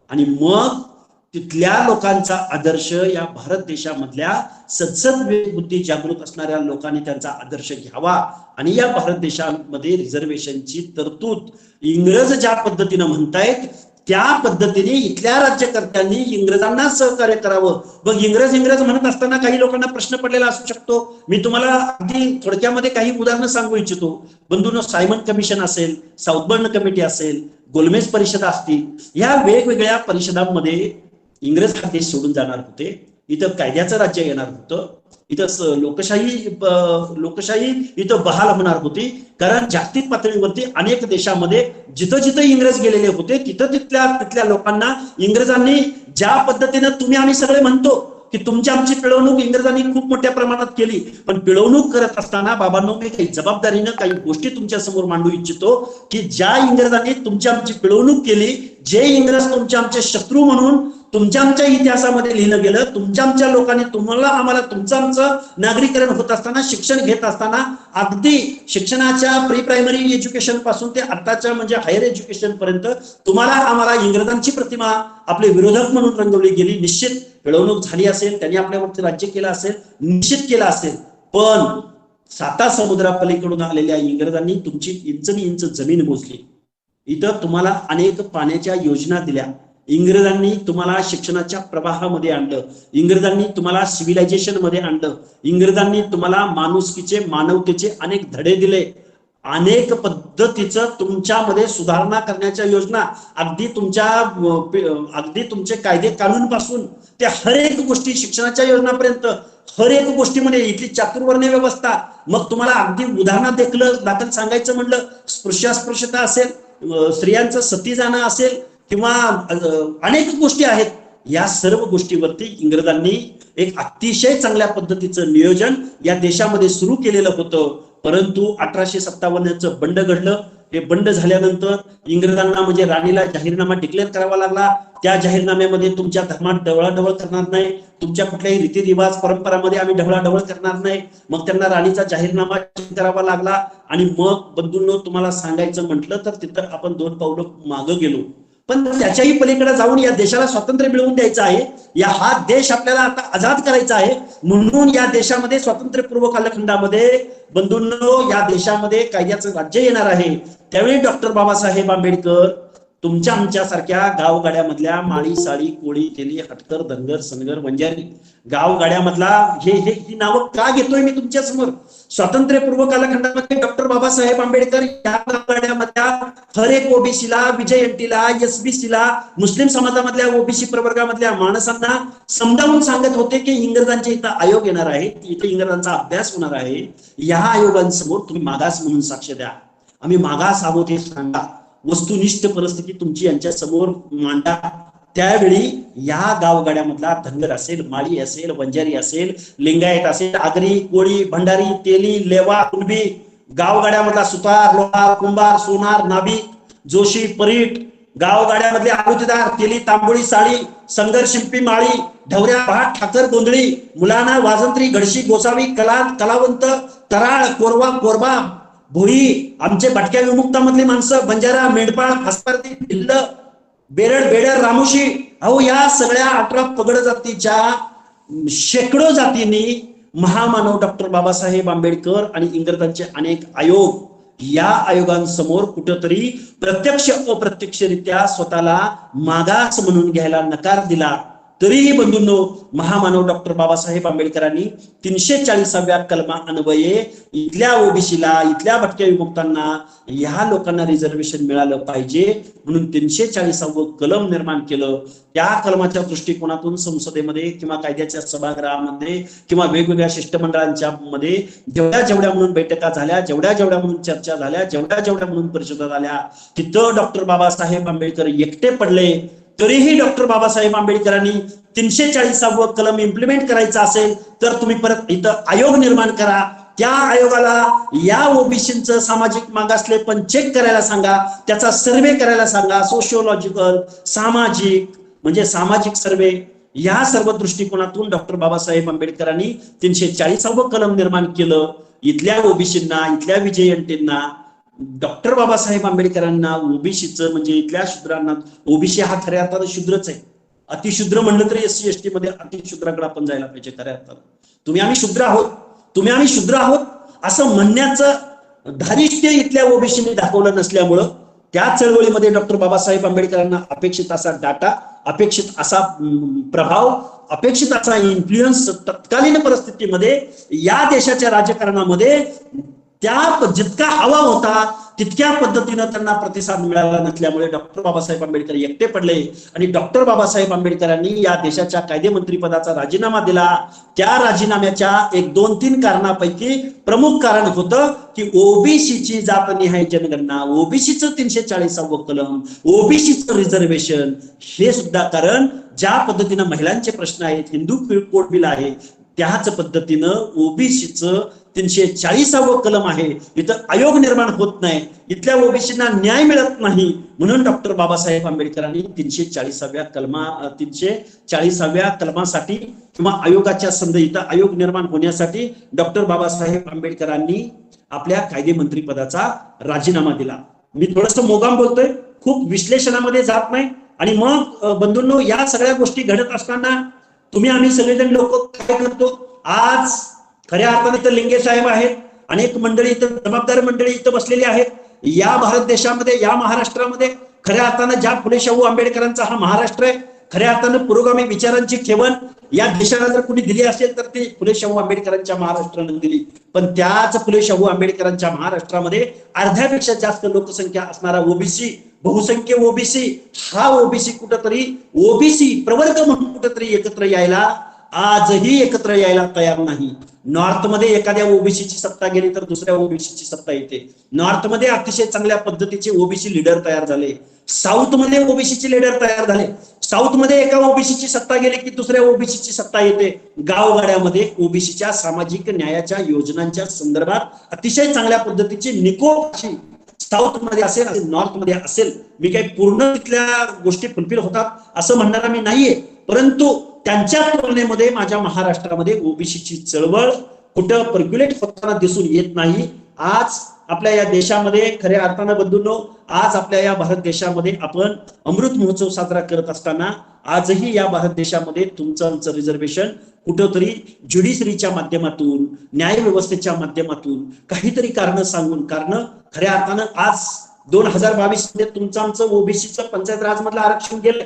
आणि मग तिथल्या लोकांचा आदर्श या भारत देशामधल्या संसद विवेक बुद्धी जागृत असणाऱ्या लोकांनी त्यांचा आदर्श घ्यावा आणि या भारत देशामध्ये रिझर्वेशनची तरतूद इंग्रज ज्या पद्धतीनं म्हणतायत त्या पद्धतीने इथल्या राज्यकर्त्यांनी इंग्रजांना सहकार्य करावं. मग इंग्रज म्हणत असताना काही लोकांना प्रश्न पडलेला असू शकतो. मी तुम्हाला अगदी थोडक्यामध्ये काही उदाहरणं सांगू इच्छितो. बंधूंनो, सायमन कमिशन असेल, साऊथबर्न कमिटी असेल, गोलमेज परिषदा असतील, या वेगवेगळ्या परिषदांमध्ये इंग्रज हा देश सोडून जाणार होते. इथं कायद्याचं राज्य येणार होतं, इथं लोकशाही इथं बहाल होणार होती. कारण जागतिक पातळीवरती अनेक देशामध्ये जिथं जिथं इंग्रज गेलेले होते तिथं तिथल्या लोकांना इंग्रजांनी ज्या पद्धतीनं तुम्ही आम्ही सगळे म्हणतो की तुमची आमची पिळवणूक इंग्रजांनी खूप मोठ्या प्रमाणात केली, पण पिळवणूक करत असताना बाबांनो मी काही जबाबदारीनं काही गोष्टी तुमच्या समोर मांडू इच्छितो की ज्या इंग्रजांनी तुमची आमची पिळवणूक केली, जे इंग्रज तुमचे आमचे शत्रू म्हणून तुमच्या आमच्या इतिहासामध्ये लिहिलं गेलं, तुमच्या आमच्या लोकांनी तुम्हाला आम्हाला तुमचं आमचं नागरीकरण होत असताना, शिक्षण घेत असताना, अगदी शिक्षणाच्या प्री प्रायमरी एज्युकेशन पासून ते आताच्या म्हणजे हायर एज्युकेशन पर्यंत तुम्हाला आम्हाला इंग्रजांची प्रतिमा आपले विरोधक म्हणून रंगवली गेली. निश्चित पिळवणूक झाली असेल, त्यांनी आपल्यावरती राज्य केलं असेल, निश्चित केलं असेल, पण 7 समुद्रापलीकडून आलेल्या इंग्रजांनी तुमची इंच जमीन मोजली. इथं तुम्हाला अनेक पाण्याच्या योजना दिल्या, इंग्रजांनी तुम्हाला शिक्षणाच्या प्रवाहामध्ये आणलं, इंग्रजांनी तुम्हाला सिव्हिलायझेशन मध्ये आणलं, इंग्रजांनी तुम्हाला माणुसकीचे, मानवतेचे अनेक धडे दिले, अनेक पद्धतीचं तुमच्यामध्ये सुधारणा करण्याच्या योजना, अगदी तुमचे कायदे कानून पासून ते हर एक गोष्टी, शिक्षणाच्या योजनापर्यंत हर एक गोष्टीमध्ये इथली चातुर्वर्ण्य व्यवस्था. मग तुम्हाला अगदी उदाहरण दाखल सांगायचं म्हणलं, स्पृश्यता असेल, स्त्रियांचं सती जाणं असेल, किंवा अनेक गोष्टी आहेत, या सर्व गोष्टीवरती इंग्रजांनी एक अतिशय चांगल्या पद्धतीचं नियोजन या देशामध्ये सुरू केलेलं होतं. परंतु 1857चं बंड घडलं. हे बंड झाल्यानंतर इंग्रजांना म्हणजे राणीला जाहीरनामा डिक्लेअर करावा लागला. त्या जाहीरनाम्यामध्ये तुमच्या धर्मात ढवळाढवळ करणार नाही, तुमच्या कुठल्याही रीतिरिवाज परंपरामध्ये आम्ही ढवळाढवळ करणार नाही. मग त्यांना राणीचा जाहीरनामा करावा लागला. आणि मग बंधूंनो, तुम्हाला सांगायचं म्हटलं तर तिथं आपण 2 पावलं मागं गेलो. पण त्याच्याही पलीकडे जाऊन या देशाला स्वातंत्र्य मिळवून द्यायचं आहे. हा देश आपल्याला आता आझाद करायचा आहे. म्हणून या देशामध्ये स्वातंत्र्यपूर्व कालखंडामध्ये बंधूंनो, या देशामध्ये कायद्याचं राज्य येणार आहे. त्यावेळी डॉक्टर बाबासाहेब आंबेडकर तुमच्या आमच्यासारख्या गावगाड्यामधल्या माळी, साळी, कोळी, तेली, हटकर, धनगर, सनगर, वंजारी गावगाड्यामधला ही नावं का घेतोय मी तुमच्या समोर? स्वातंत्र्यपूर्व कालखंडामध्ये डॉक्टर बाबासाहेब आंबेडकर या गावगाड्यामधल्या हर एक ओबीसीला, विजयंतीला, एसबीसीला, मुस्लिम समाजामधल्या ओबीसी प्रवर्गामधल्या माणसांना समजावून सांगत होते की इंग्रजांचे इथं आयोग येणार आहे, इथे इंग्रजांचा अभ्यास होणार आहे. या आयोगांसमोर तुम्ही मागास म्हणून साक्ष द्या, आम्ही मागास आहोत हे सांगा, वस्तुनिष्ठ परिस्थिती तुमची यांच्या समोर मांडा. त्यावेळी या गावगाड्यामधला धनगर असेल, माळी असेल, वंजारी असेल, लिंगायत असेल, आगरी, कोळी, भंडारी, तेली, लेवा, कुणबी, गावगाड्यामधला सुतार, लोहार, कुंभार, सोनार, नाभिक, जोशी, परीट, गावगाड्यामधले आकृतीदार, तेली, तांबोळी, साळी, संगर, शिंपी, माळी, ढवऱ्या, भाट, ठाकर, गोंधळी, मुलाना, वाजंत्री, गडशी, गोसावी, कलावंत, तराळ, कोरवा, कोरबा, भोई, आमचे भटक्या विमुक्तामधली माणसं, बंजारा, मेंढपाळ, हस्तारती, भिल्ल, बेरड, बेडर, रामोशी, अहो या सगळ्या 18 पगड जातीच्या शेकडो जातींनी महामानव डॉक्टर बाबासाहेब आंबेडकर आणि इंग्रजांचे अनेक आयोग, या आयोगांसमोर कुठंतरी प्रत्यक्ष अप्रत्यक्षरित्या स्वतःला मागास म्हणून घ्यायला नकार दिला. तरीही बंधूंनो, महामानव डॉक्टर बाबासाहेब आंबेडकरांनी 340व्या कलमा अन्वये इथल्या ओबीसीला, इथल्या भटक्या विमुक्तांना, ह्या लोकांना रिझर्वेशन मिळालं पाहिजे म्हणून 340वं कलम निर्माण केलं. त्या कलमाच्या दृष्टिकोनातून संसदेमध्ये किंवा कायद्याच्या सभागृहामध्ये किंवा वेगवेगळ्या शिष्टमंडळांच्या मध्ये जेवढ्या म्हणून बैठका झाल्या, जेवढ्या म्हणून चर्चा झाल्या, जेवढ्या म्हणून परिषदा झाल्या, तिथं डॉक्टर बाबासाहेब आंबेडकर एकटे पडले. तरीही डॉक्टर बाबासाहेब आंबेडकरांनी 340वं कलम इम्प्लिमेंट करायचं असेल तर तुम्ही परत इथं आयोग निर्माण करा. त्या आयोगाला या ओबीसीचं सामाजिक मागासलेपण चेक करायला सांगा, त्याचा सर्वे करायला सांगा, सोशिओलॉजिकल, सामाजिक म्हणजे सामाजिक सर्वे. या सर्व दृष्टिकोनातून डॉक्टर बाबासाहेब आंबेडकरांनी 340वं कलम निर्माण केलं. इथल्या ओबीसींना, इथल्या विजयंतींना, डॉक्टर बाबासाहेब आंबेडकरांना ओबीसीचं म्हणजे इथल्या शूद्रांना, ओबीसी हा खऱ्या अर्थानं शूद्रच आहे. अतिशूद्र म्हणलं तरी एससी एसटी मध्ये अतिशूद्राकडे आपण जायला पाहिजे. खऱ्या अर्थानं तुम्ही आम्ही शूद्र आहोत, तुम्ही आम्ही शूद्र आहोत असं म्हणण्याचं धारिष्ट्य इथल्या ओबीसीने दाखवलं नसल्यामुळं त्या चळवळीमध्ये डॉक्टर बाबासाहेब आंबेडकरांना अपेक्षित असा डाटा, अपेक्षित असा प्रभाव, अपेक्षित असा इन्फ्लुएन्स तत्कालीन परिस्थितीमध्ये या देशाच्या राजकारणामध्ये त्या जितका हवा होता तितक्या पद्धतीनं त्यांना प्रतिसाद मिळाला नसल्यामुळे डॉक्टर बाबासाहेब आंबेडकर एकटे पडले. आणि डॉक्टर बाबासाहेब आंबेडकरांनी या देशाच्या कायदेमंत्री पदाचा राजीनामा दिला. त्या राजीनाम्याच्या 1-2-3 कारणापैकी प्रमुख कारण होतं की ओबीसीची जातनिहाय जनगणना, ओबीसीचं 340वं कलम, ओबीसीचं रिझर्वेशन, हे सुद्धा कारण. ज्या पद्धतीनं महिलांचे प्रश्न आहेत, हिंदू कोड बिल आहे, त्याच पद्धतीनं ओबीसीचं 340वं कलम आहे. इथं आयोग निर्माण होत नाही, इथल्या ओबीसींना न्याय मिळत नाही. म्हणून डॉक्टर बाबासाहेब आंबेडकरांनी 340व्या कलमासाठी किंवा आयोगाच्या संधी, इथं आयोग निर्माण होण्यासाठी डॉक्टर बाबासाहेब आंबेडकरांनी आपल्या कायदेमंत्री पदाचा राजीनामा दिला. मी थोडंसं मोगाम बोलतोय, खूप विश्लेषणामध्ये जात नाही. आणि मग बंधूंनो, या सगळ्या गोष्टी घडत असताना तुम्ही आम्ही सगळेजण लोक काय करतो? आज खऱ्या अर्थाने इथं लिंगे साहेब आहेत, अनेक मंडळी इथं, जबाबदार मंडळी इथं बसलेली आहेत. या भारत देशामध्ये, या महाराष्ट्रामध्ये खऱ्या अर्थानं ज्या फुले शाहू आंबेडकरांचा हा महाराष्ट्र आहे, खऱ्या अर्थानं पुरोगामी विचारांची ठेवण या देशाला जर कुणी दिली असेल तर ती फुले शाहू आंबेडकरांच्या महाराष्ट्रानं दिली. पण त्याच फुले शाहू आंबेडकरांच्या महाराष्ट्रामध्ये अर्ध्यापेक्षा जास्त लोकसंख्या असणारा ओबीसी, बहुसंख्य ओबीसी, हा ओबीसी कुठंतरी ओबीसी प्रवर्ग म्हणून कुठंतरी एकत्र यायला आजही एकत्र यायला तयार नाही. नॉर्थमध्ये एखाद्या ओबीसीची सत्ता गेली तर दुसऱ्या ओबीसीची सत्ता येते. नॉर्थमध्ये अतिशय चांगल्या पद्धतीचे ओबीसी लीडर तयार झाले. साऊथमध्ये ओबीसीचे लीडर तयार झाले. साऊथमध्ये एका ओबीसीची सत्ता गेली की दुसऱ्या ओबीसीची सत्ता येते. गावगाड्यामध्ये ओबीसीच्या सामाजिक न्यायाच्या योजनांच्या संदर्भात अतिशय चांगल्या पद्धतीची निकोप साऊथ मध्ये असेल, नॉर्थ मध्ये असेल. मी काही पूर्ण तिथल्या गोष्टी फुलफिल होतात असं म्हणणारा मी नाहीये, परंतु त्यांच्या तुलनेमध्ये माझ्या महाराष्ट्रामध्ये ओबीसीची चळवळ कुठं पर्क्युलेट होताना दिसून येत नाही. आज आपल्या या देशामध्ये खऱ्या अर्थानं बंधूंनो, आज आपल्या या भारत देशामध्ये आपण अमृत महोत्सव साजरा करत असताना आजही या भारत देशामध्ये तुमचं आमचं रिझर्वेशन कुठंतरी ज्युडिशरीच्या माध्यमातून, न्याय व्यवस्थेच्या माध्यमातून काहीतरी कारण सांगून, कारण खऱ्या अर्थानं आज 2022 मध्ये तुमचं आमचं ओबीसीचं पंचायत राज मधलं आरक्षण गेलंय.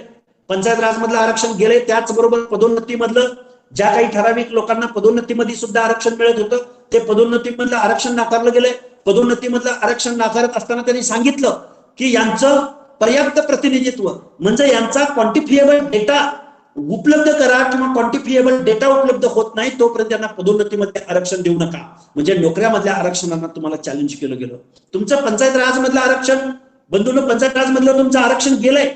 पंचायत राज मधलं आरक्षण गेले. त्याचबरोबर पदोन्नतीमधलं ज्या काही ठराविक लोकांना पदोन्नतीमध्ये सुद्धा आरक्षण मिळत होतं ते पदोन्नतीमधलं आरक्षण नाकारलं गेलंय. पदोन्नतीमधलं आरक्षण नाकारत असताना त्यांनी सांगितलं की यांचं पर्याप्त प्रतिनिधित्व म्हणजे यांचा क्वांटिफिएबल डेटा उपलब्ध करा, किंवा क्वांटिफिएबल डेटा उपलब्ध होत नाही तोपर्यंत त्यांना पदोन्नतीमध्ये आरक्षण देऊ नका. म्हणजे नोकऱ्यामधल्या आरक्षणांना तुम्हाला चॅलेंज केलं गेलं. तुमचं पंचायत राज मधलं आरक्षण बंधूंनो, पंचायत राज मधलं तुमचं आरक्षण गेलंय.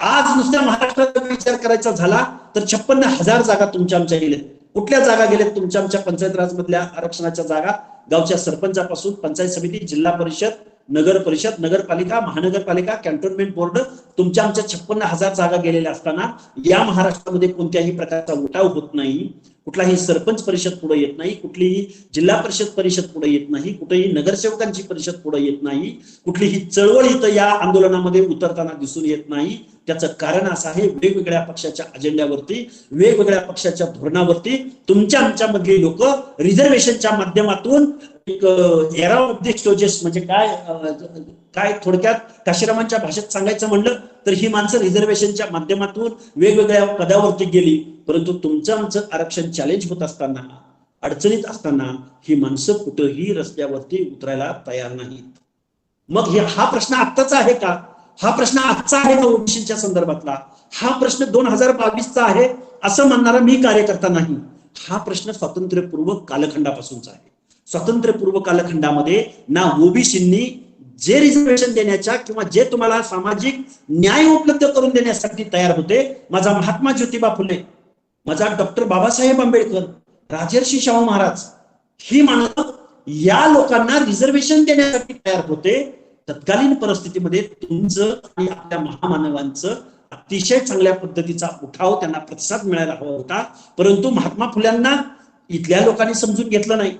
आज नुसत्या महाराष्ट्राचा विचार करायचा झाला तर 56,000 जागा तुमच्या आमच्या गेल्या. कुठल्या जागा गेल्यात तुमच्या आमच्या पंचायत राज मधल्या आरक्षणाच्या जागा? गावच्या सरपंचापासून पंचायत समिती, जिल्हा परिषद, नगर परिषद, नगरपालिका, महानगरपालिका, कॅन्टोन्मेंट बोर्ड, तुमच्या आमच्या 56,000 जागा गेलेल्या असताना या महाराष्ट्रामध्ये कोणत्याही प्रकारचा उठाव होत नाही. कुठलाही सरपंच परिषद पुढे येत नाही, कुठलीही जिल्हा परिषद परिषद पुढे येत नाही, कुठेही नगरसेवकांची परिषद पुढे येत नाही, कुठलीही चळवळ इथं या आंदोलनामध्ये उतरताना दिसून येत नाही. त्याचं कारण असं आहे, वेगवेगळ्या पक्षाच्या अजेंड्यावरती, वेगवेगळ्या पक्षाच्या धोरणावरती तुमच्या आमच्यामधली लोक रिझर्वेशनच्या माध्यमातून एक एरा ऑफ द स्टोजेस म्हणजे काय थोडक्यात काशीरामांच्या भाषेत सांगायचं म्हणलं तर ही माणसं रिझर्वेशनच्या माध्यमातून वेगवेगळ्या पदावरती गेली. परंतु तुमचं आमचं आरक्षण चॅलेंज होत असताना, अडचणीत असताना ही माणसं कुठंही रस्त्यावरती उतरायला तयार नाहीत. मग हा प्रश्न आत्ताचा आहे का? हा प्रश्न आजचा आहे का ओबीसीच्या संदर्भातला? हा प्रश्न 2022चा आहे असं म्हणणारा मी कार्यकर्ता नाही. हा प्रश्न स्वातंत्र्यपूर्व कालखंडापासूनचा आहे. स्वातंत्र्यपूर्व कालखंडामध्ये ना ओबीसींनी जे रिझर्वेशन देण्याच्या किंवा जे तुम्हाला सामाजिक न्याय उपलब्ध करून देण्यासाठी तयार होते, माझा महात्मा ज्योतिबा फुले, माझा डॉक्टर बाबासाहेब आंबेडकर, राजर्षी शाहू महाराज, ही माणसं या लोकांना रिझर्वेशन देण्यासाठी तयार होते. तत्कालीन परिस्थितीमध्ये तुमचं आणि आपल्या महामानवांचं अतिशय चांगल्या पद्धतीचा उठाव, त्यांना प्रतिसाद मिळायला हवा होता. परंतु महात्मा फुल्यांना इथल्या लोकांनी समजून घेतलं नाही,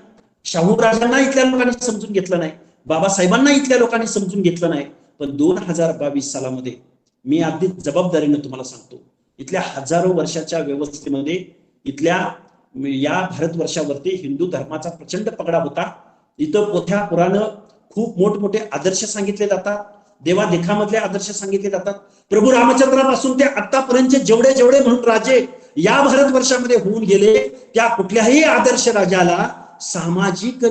शाहू राजांना इथल्या लोकांनी समजून घेतलं नाही, बाबासाहेबांना इथल्या लोकांनी समजून घेतलं नाही. पण 2022 सालामध्ये मी अगदी जबाबदारीनं तुम्हाला सांगतो, इथल्या हजारो वर्षाच्या व्यवस्थेमध्ये इथल्या या भारतवर्षावरती हिंदू धर्माचा प्रचंड पगडा होता. इथं पोथ्या पुराण खूप मोठमोठे आदर्श सांगितले जातात, देवादेखामधले आदर्श सांगितले जातात. प्रभू रामचंद्रापासून ते आतापर्यंत जेवढे जेवढे म्हणून राजे या भारतवर्षामध्ये होऊन गेले, त्या कुठल्याही आदर्श राजाला सामाजिक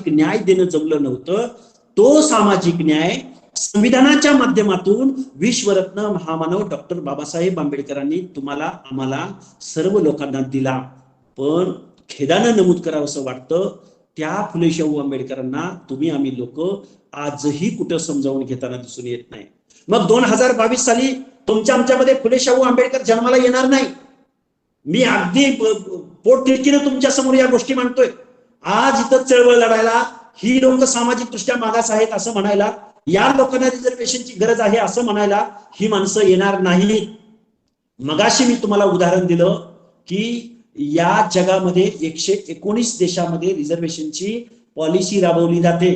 न्याय देणं जमलं नव्हतं. तो सामाजिक न्याय संविधानाच्या माध्यमातून विश्वरत्न महामानव डॉक्टर बाबासाहेब आंबेडकरांनी तुम्हाला, आम्हाला, सर्व लोकांना दिला. पण खेदानं नमूद करावं असं वाटतं, त्या फुले शाहू आंबेडकरांना तुम्ही आम्ही लोक आजही कुठं समजावून घेताना दिसून येत नाही. मग 2022 साली तुमच्या आमच्यामध्ये फुले शाहू आंबेडकर जन्माला येणार नाही. मी अगदी पोट तिडकीनं तुमच्या समोर या गोष्टी मांडतोय. आज इथं चळवळ लढायला ही लोक सामाजिक दृष्ट्या मागास आहेत असं म्हणायला, या लोकांना रिझर्वेशनची गरज आहे असं म्हणायला ही माणसं येणार नाहीत. मगाशी मी तुम्हाला उदाहरण दिलं की या जगामध्ये 119 देशामध्ये रिझर्वेशनची पॉलिसी राबवली जाते.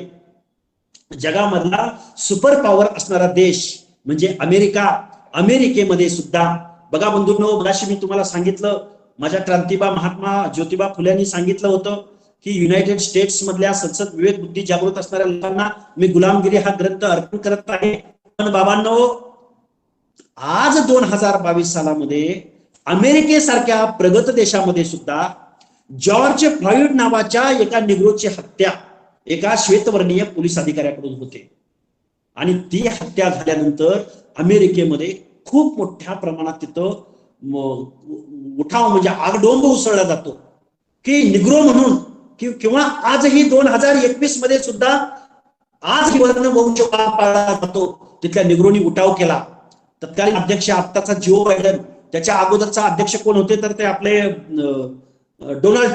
जगामधला सुपर पॉवर असणारा देश म्हणजे अमेरिका. अमेरिकेमध्ये सुद्धा बघा बंधूंनो, मगाशी मी तुम्हाला सांगितलं, माझ्या क्रांतिबा महात्मा ज्योतिबा फुल्यांनी सांगितलं होतं की युनायटेड स्टेट्स मधल्या संसद विवेक बुद्धी जागृत असणाऱ्या लोकांना मी गुलामगिरी हा ग्रंथ अर्पण करत आहे. पण बाबांनो, आज 2022 सालामध्ये अमेरिकेसारख्या प्रगत देशामध्ये सुद्धा जॉर्ज फ्लॉइड नावाच्या एका निग्रोची हत्या एका श्वेतवर्णीय पोलीस अधिकाऱ्याकडून होते. आणि ती हत्या झाल्यानंतर अमेरिकेमध्ये खूप मोठ्या प्रमाणात तिथं उठाव म्हणजे आगडोंब उसळला जातो की निग्रो म्हणून किंवा आजही 2021 मध्ये सुद्धा आज वर्णवंश पाळला जातो. तिथल्या निग्रोनी उठाव केला. तत्कालीन अध्यक्ष आत्ताचा जो बायडन, त्याच्या अगोदरचा अध्यक्ष कोण होते तर ते आपले डोनाल्ड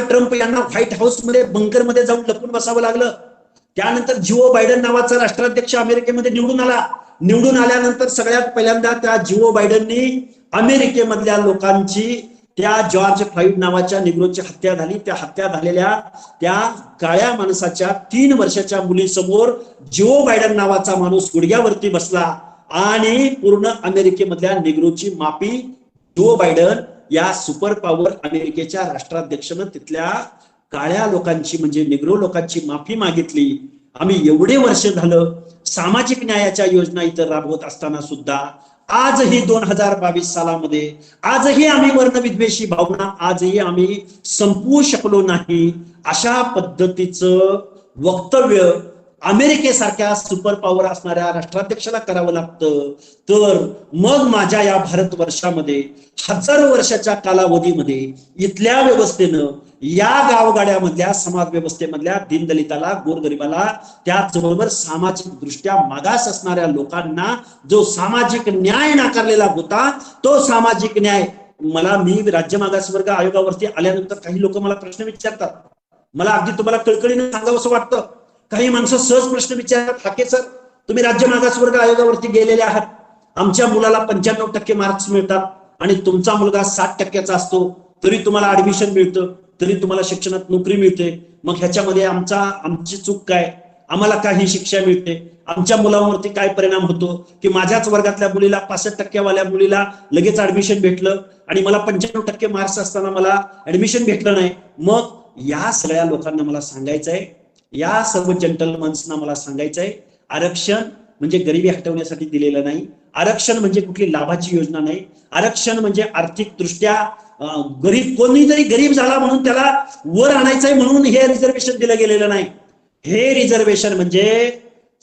ट्रम्प यांना व्हाईट हाऊस मध्ये बंकर मध्ये जाऊन लपून बसावं लागलं. त्यानंतर जिओ बायडन नावाचा राष्ट्राध्यक्ष अमेरिकेमध्ये निवडून आला. निवडून आल्यानंतर सगळ्यात पहिल्यांदा त्या जिओ बायडननी अमेरिकेमधल्या लोकांची त्या जॉर्ज फ्लॉइड नावाच्या निग्रोची हत्या झाली. त्या हत्या झालेल्या त्या काळ्या माणसाच्या 3 वर्षाच्या मुलीसमोर जिओ बायडन नावाचा माणूस गुडघ्यावरती बसला आणि पूर्ण अमेरिकेमधल्या निग्रोची माफी जिओ बायडन या सुपर पॉवर अमेरिकेच्या राष्ट्राध्यक्षानं तिथल्या काळ्या लोकांची म्हणजे निग्रो लोकांची माफी मागितली. आम्ही एवढे वर्ष झालं सामाजिक न्यायाच्या योजना इथं राबवत असताना सुद्धा आजही 2022 सालामध्ये आजही आम्ही वर्णविद्वेषी भावना आजही आम्ही संपवू शकलो नाही. अशा पद्धतीचं वक्तव्य अमेरिकेसारख्या सुपर पॉवर असणाऱ्या राष्ट्राध्यक्षाला करावं लागतं. तर मग माझ्या या भारतवर्षामध्ये हजारो वर्षाच्या कालावधीमध्ये इथल्या व्यवस्थेनं या गावगाड्यामधल्या समाज व्यवस्थेमधल्या दीनदलिताला, गोरगरिबाला, त्याचबरोबर सामाजिक दृष्ट्या मागास असणाऱ्या लोकांना जो सामाजिक न्याय नाकारलेला होता तो सामाजिक न्याय मी राज्य मागासवर्ग आयोगावरती आल्यानंतर काही लोक मला प्रश्न विचारतात. मला अगदी तुम्हाला कळकळीने सांगावं असं वाटतं. काही माणसं सहज प्रश्न विचारतात, हाके सर तुम्ही राज्य मागासवर्ग आयोगावरती गेलेले आहात, आमच्या मुलाला 95% मार्क्स मिळतात आणि तुमचा मुलगा 60% असतो तरी तुम्हाला ऍडमिशन मिळतं, तरी तुम्हाला शिक्षणात नोकरी मिळते. मग ह्याच्यामध्ये आमची चूक काय? आम्हाला काही शिक्षा मिळते? आमच्या मुलांवरती काय परिणाम होतो की माझ्याच वर्गातल्या मुलीला 65% वाल्या मुलीला लगेच ऍडमिशन भेटलं आणि मला 95% मार्क्स असताना मला ऍडमिशन भेटलं नाही. मग या सगळ्या लोकांना मला सांगायचंय, या सर्व जेंटलमन्सना मला सांगायचंय, आरक्षण म्हणजे गरिबी हटवण्यासाठी दिलेलं नाही. आरक्षण म्हणजे कुठली लाभाची योजना नाही. आरक्षण म्हणजे आर्थिक दृष्ट्या कोणी जरी गरीब झाला म्हणून त्याला वर आणायचंय म्हणून हे रिझर्वेशन दिलं गेलेलं नाही. हे रिझर्वेशन म्हणजे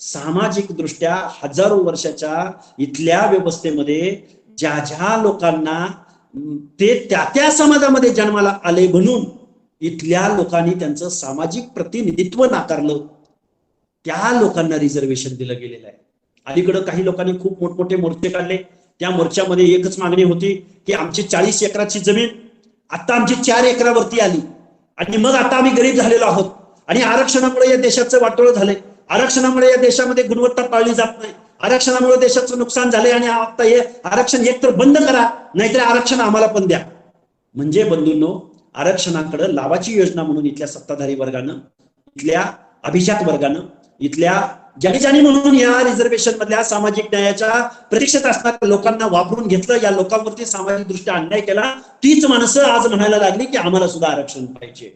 सामाजिक दृष्ट्या हजारो वर्षाच्या इथल्या व्यवस्थेमध्ये ज्या लोकांना ते त्या समाजामध्ये जन्माला आले म्हणून इथल्या लोकांनी त्यांचं सामाजिक प्रतिनिधित्व नाकारलं, त्या लोकांना रिझर्वेशन दिलं गेलेलं आहे. अलीकडं काही लोकांनी खूप मोठमोठे मोर्चे काढले. त्या मोर्चामध्ये एकच मागणी होती की आमची 40 एकराची जमीन आता आमची 4 एकरावरती आली आणि मग आता आम्ही गरीब झालेलो आहोत आणि आरक्षणामुळे या देशाचं वाटोळं झालंय, आरक्षणामुळे या देशामध्ये गुणवत्ता पाळली जात नाही, आरक्षणामुळे देशाचं नुकसान झालंय आणि आता हे आरक्षण एकतर बंद करा नाहीतर आरक्षण आम्हाला पण द्या. म्हणजे बंधूंनो, आरक्षणाकडे लाभाची योजना म्हणून इथल्या सत्ताधारी वर्गानं, इथल्या अभिजात वर्गानं, इथल्या ज्यानी म्हणून या रिझर्वेशन मधल्या सामाजिक न्यायाच्या प्रतीक्षेत असणाऱ्या लोकांना वापरून घेतलं, या लोकांवरती सामाजिक दृष्ट्या अन्याय केला. तीच माणसं आज म्हणायला लागली की आम्हाला सुद्धा आरक्षण पाहिजे.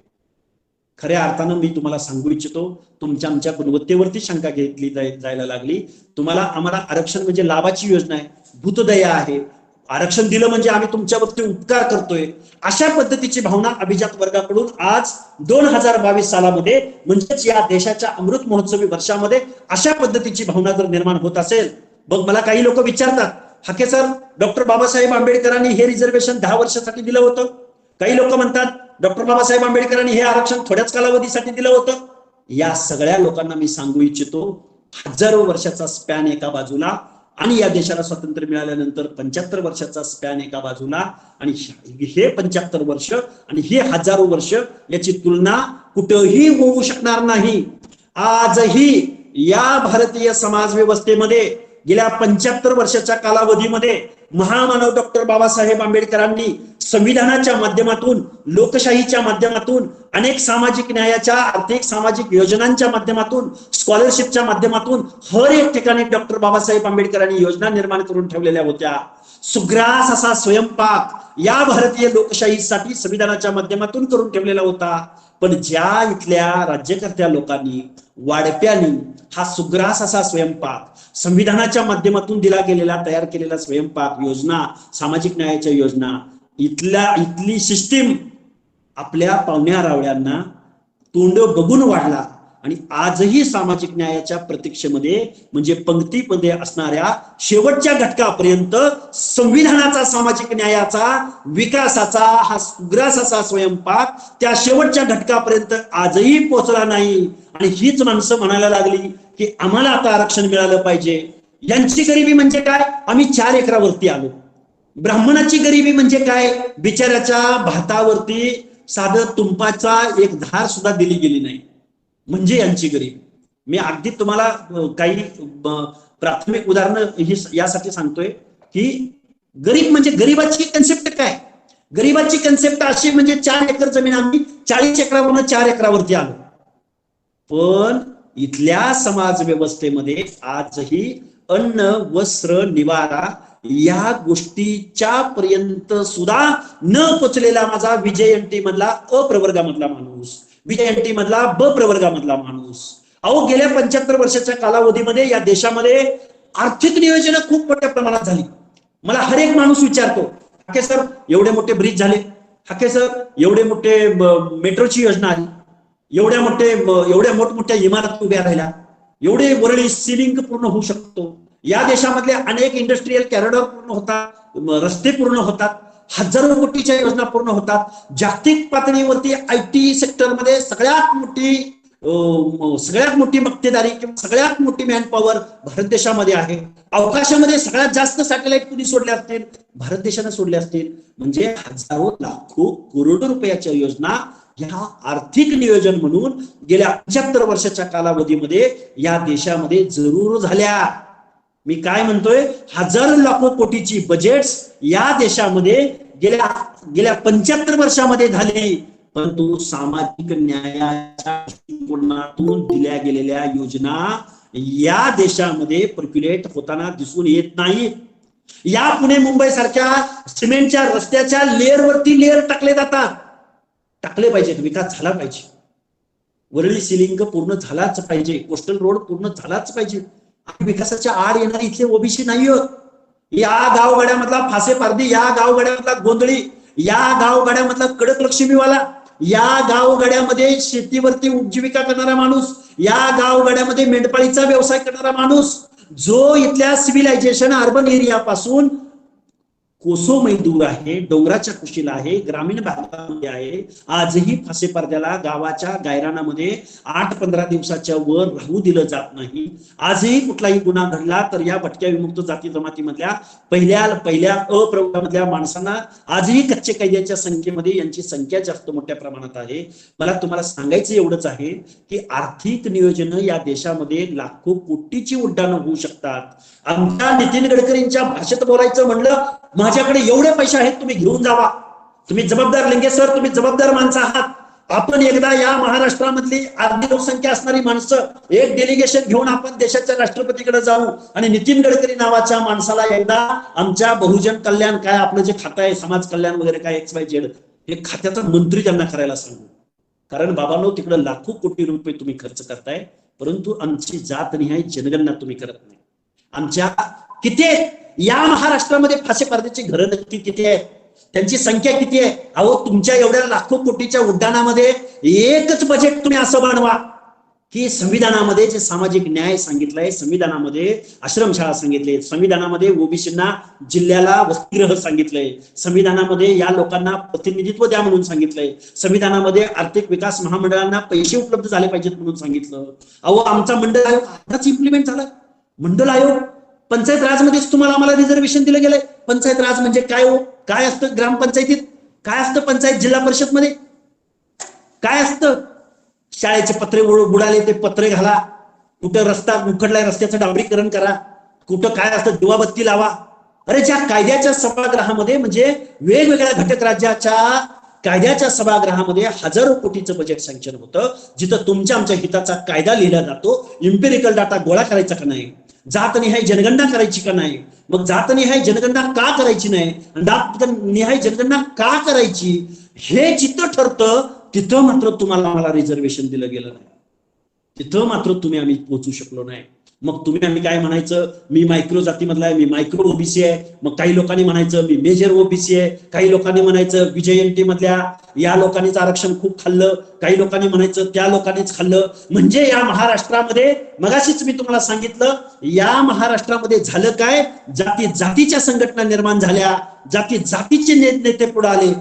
खऱ्या अर्थानं मी तुम्हाला सांगू इच्छितो, तुमच्या आमच्या गुणवत्तेवरती शंका घेतली जायला लागली. आम्हाला आरक्षण म्हणजे लाभाची योजना आहे, भूतदया आहे, आरक्षण दिलं म्हणजे आम्ही तुमच्यावरती उपकार करतोय, अशा पद्धतीची भावना अभिजात वर्गाकडून आज 2022 सालामध्ये म्हणजेच या देशाच्या अमृत महोत्सवी वर्षामध्ये अशा पद्धतीची भावना जर निर्माण होत असेल. मग मला काही लोक विचारतात, हाके सर डॉक्टर बाबासाहेब आंबेडकरांनी हे रिझर्वेशन 10 वर्षासाठी दिलं होतं. काही लोक म्हणतात डॉक्टर बाबासाहेब आंबेडकरांनी हे आरक्षण थोड्याच कालावधीसाठी दिलं होतं. या सगळ्या लोकांना मी सांगू इच्छितो, हजारो वर्षाचा स्पॅन एका बाजूला आणि या देशाला स्वातंत्र्य मिळाल्यानंतर 75 वर्षाचा स्पॅन एका बाजूला आणि हे 75 वर्ष आणि हे हजारो वर्ष याची तुलना कुठेही होऊ शकणार नाही. आजही या भारतीय समाज व्यवस्थेमध्ये गेल्या 75 वर्षाच्या कालावधीमध्ये महामानव डॉक्टर बाबासाहेब आंबेडकरांनी संविधानाच्या माध्यमातून, लोकशाहीच्या माध्यमातून, अनेक सामाजिक न्यायाच्या, आर्थिक सामाजिक योजनांच्या माध्यमातून, स्कॉलरशिपच्या माध्यमातून हर एक ठिकाणी डॉक्टर बाबासाहेब आंबेडकरांनी योजना निर्माण करून ठेवलेल्या होत्या. सुग्रास असा स्वयंपाक या भारतीय लोकशाहीसाठी संविधानाच्या माध्यमातून करून ठेवलेला होता. पण ज्या इथल्या राज्यकर्त्या लोकांनी, वाढप्यांनी हा सुग्रास असा स्वयंपाक, संविधानाच्या माध्यमातून दिला गेलेला, तयार केलेला स्वयंपाक योजना, सामाजिक न्यायाच्या योजना, इथली सिस्टीम आपल्या पाहुण्या रावळ्यांना तोंड बघून वाढला आणि आजही सामाजिक न्यायाच्या प्रतीक्षेमध्ये म्हणजे पंक्तीमध्ये असणाऱ्या शेवटच्या घटकापर्यंत संविधानाचा, सामाजिक न्यायाचा, विकासाचा हा सुग्रास असा स्वयंपाक त्या शेवटच्या घटकापर्यंत आजही पोहोचला नाही. आणि हीच माणसं म्हणायला लागली की आम्हाला आता आरक्षण मिळालं पाहिजे. यांची गरिबी म्हणजे काय? आम्ही 4 एकरावरती आलो. ब्राह्मणाची गरिबी म्हणजे काय? बिचाऱ्याच्या भातावरती साधं तुंपाचा एक धार सुद्धा दिली गेली नाही, म्हणजे यांची गरिबी. मी अगदी तुम्हाला काही प्राथमिक उदाहरणं ही यासाठी सांगतोय की गरीब म्हणजे गरीबाची कन्सेप्ट काय? गरीबाची कन्सेप्ट अशी म्हणजे 4 एकर जमीन आम्ही 40 एकरावरून 4 एकरावरती आलो. पण इथल्या समाज व्यवस्थेमध्ये आजही अन्न, वस्त्र, निवारा या गोष्टीच्या पर्यंत सुद्धा न पोचलेला माझा विजयंती मधला अ प्रवर्गामधला माणूस, विजयंती मधला ब प्रवर्गामधला माणूस. अहो गेल्या 75 वर्षाच्या कालावधीमध्ये या देशामध्ये आर्थिक नियोजन खूप मोठ्या प्रमाणात झाली. मला हर एक माणूस विचारतो, हाके सर एवढे मोठे ब्रिज झाले, हाके सर एवढे मोठे मेट्रोची योजना आली, एवढ्या मोठमोठ्या इमारती उभ्या राहिल्या, एवढे वरळी सिलिंग पूर्ण होऊ शकतो, या देशामधले अनेक इंडस्ट्रीयल कॉरिडॉर पूर्ण होतात, रस्ते पूर्ण होतात, हजारो कोटीच्या योजना पूर्ण होतात. जागतिक पातळीवरती IT सेक्टरमध्ये सगळ्यात मोठी मक्तेदारी किंवा सगळ्यात मोठी मॅन पॉवर भारत देशामध्ये आहे. अवकाशामध्ये सगळ्यात जास्त सॅटेलाइट कुणी सोडले असतील? भारत देशाने सोडले असतील. म्हणजे हजारो लाखो करोडो रुपयाच्या योजना या आर्थिक नियोजन म्हणून गेल्या 75 वर्षाच्या कालावधीमध्ये या देशामध्ये जरूर झाल्या. मी काय म्हणतोय, हजारो लाखो कोटीची बजेट्स या देशामध्ये गेल्या 75 वर्षामध्ये झाली. परंतु सामाजिक न्यायाच्या दृष्टिकोनातून दिल्या गेलेल्या योजना या देशामध्ये पर्क्युलेट होताना दिसून येत नाही. या पुणे मुंबई सारख्या सिमेंटच्या रस्त्याच्या लेअरवरती लेअर टाकले जातात. टाकले पाहिजेत, विकास झाला पाहिजे, वरळी सिलिंग पूर्ण झालाच पाहिजे, कोस्टल रोड पूर्ण झालाच पाहिजे. विकासाच्या आड येणारे इथले ओबीसी नाही होत. या गावगाड्यामधला फासे पारधी, या गावगाड्यामधला गोंधळी, या गावगाड्यामधला कडक लक्ष्मीवाला, या गावगाड्यामध्ये शेतीवरती उपजीविका करणारा माणूस, या गावगाड्यामध्ये मेंढपाळीचा व्यवसाय करणारा माणूस, जो इथल्या सिव्हिलायझेशन अर्बन एरियापासून कोसोमय दूर आहे, डोंगराच्या कुशीला आहे, ग्रामीण भागामध्ये आहे. आजही फासे पडद्याला गावाच्या गायरानामध्ये 8-15 दिवसाच्या वर राहू दिलं जात नाही. आजही कुठलाही गुन्हा घडला तर या भटक्या विमुक्त जाती जमातीमधल्या पहिल्या अ प्रवर्गामधल्या माणसांना आजही कच्चे कैद्याच्या संख्येमध्ये यांची संख्या जास्त मोठ्या प्रमाणात आहे. मला तुम्हाला सांगायचं एवढंच आहे की आर्थिक नियोजन या देशामध्ये लाखो कोटीची उड्डाणं होऊ शकतात. आमच्या नितीन गडकरींच्या भाषेत बोलायचं म्हणलं, माझ्याकडे एवढे पैसे आहेत, तुम्ही घेऊन जावा, तुम्ही जबाबदार लिंगे सर, तुम्ही जबाबदार माणसं आहात. आपण एकदा या महाराष्ट्रामधली अर्धी लोकसंख्या असणारी माणसं एक डेलिगेशन घेऊन आपण देशाच्या राष्ट्रपतीकडे जाऊ आणि नितीन गडकरी नावाच्या माणसाला एकदा आमच्या बहुजन कल्याण काय आपलं जे खातं आहे, समाज कल्याण वगैरे काय XYZ, हे खात्याचा मंत्री त्यांना करायला सांगू. कारण बाबांनो, तिकडे लाखो कोटी रुपये तुम्ही खर्च करताय, परंतु आमची जातनिहाय जनगणना तुम्ही करत नाही. आमच्या किती या महाराष्ट्रामध्ये फासे पारद्याची घरं नक्की किती आहेत, त्यांची संख्या किती आहे? अहो, तुमच्या एवढ्या लाखो कोटीच्या उड्डाणामध्ये एकच बजेट तुम्ही असं बनवा की संविधानामध्ये जे सामाजिक न्याय सांगितलंय, संविधानामध्ये आश्रमशाळा सांगितले, संविधानामध्ये ओबीसींना जिल्ह्याला वसतिगृह सांगितलंय, संविधानामध्ये या लोकांना प्रतिनिधित्व द्या म्हणून सांगितलंय, संविधानामध्ये आर्थिक विकास महामंडळांना पैसे उपलब्ध झाले पाहिजेत म्हणून सांगितलं. अहो, आमचा मंडळ आयोग आताच इम्प्लिमेंट झाला. मंडळ आयोग पंचायत राजमध्येच तुम्हाला आम्हाला रिझर्वेशन दिलं गेलंय. पंचायत राज म्हणजे काय हो? काय असतं ग्रामपंचायतीत? काय असतं पंचायत जिल्हा परिषद मध्ये? काय असतं? शाळेचे पत्रे बुडाले ते पत्रे घाला, कुठं रस्ता उखडलाय रस्त्याचं डांबरीकरण करा, कुठं काय असतं दिवाबत्ती लावा. अरे, ज्या कायद्याच्या सभागृहामध्ये म्हणजे वेगवेगळ्या घटक राज्याच्या कायद्याच्या सभागृहामध्ये हजारो कोटीचं बजेट सँक्शन होतं, जिथं तुमच्या आमच्या हिताचा कायदा लिहिला जातो. इम्पेरिकल डाटा गोळा करायचा का नाही? जातनिहाय जनगणना करायची का नाही? मग जातनिहाय जनगणना का करायची नाही, जातनिहाय जनगणना का करायची, हे जिथं ठरतं तिथं मात्र तुम्हाला आम्हाला रिझर्वेशन दिलं गेलं नाही. तिथं मात्र आम्ही पोहोचू शकलो नाही. मग तुम्ही आम्ही काय म्हणायचं, मी मायक्रो जातीमधला आहे, मी मायक्रो ओबीसी आहे. मग काही लोकांनी म्हणायचं मी मेजर ओबीसी आहे, काही लोकांनी म्हणायचं VJNT मधल्या या लोकांनीच आरक्षण खूप खाल्लं, काही लोकांनी म्हणायचं त्या लोकांनीच खाल्लं. म्हणजे या महाराष्ट्रामध्ये मगाशीच मी तुम्हाला सांगितलं, या महाराष्ट्रामध्ये झालं काय, जाती जातीच्या संघटना निर्माण झाल्या, जाती जातीचे नेते पुढे आले.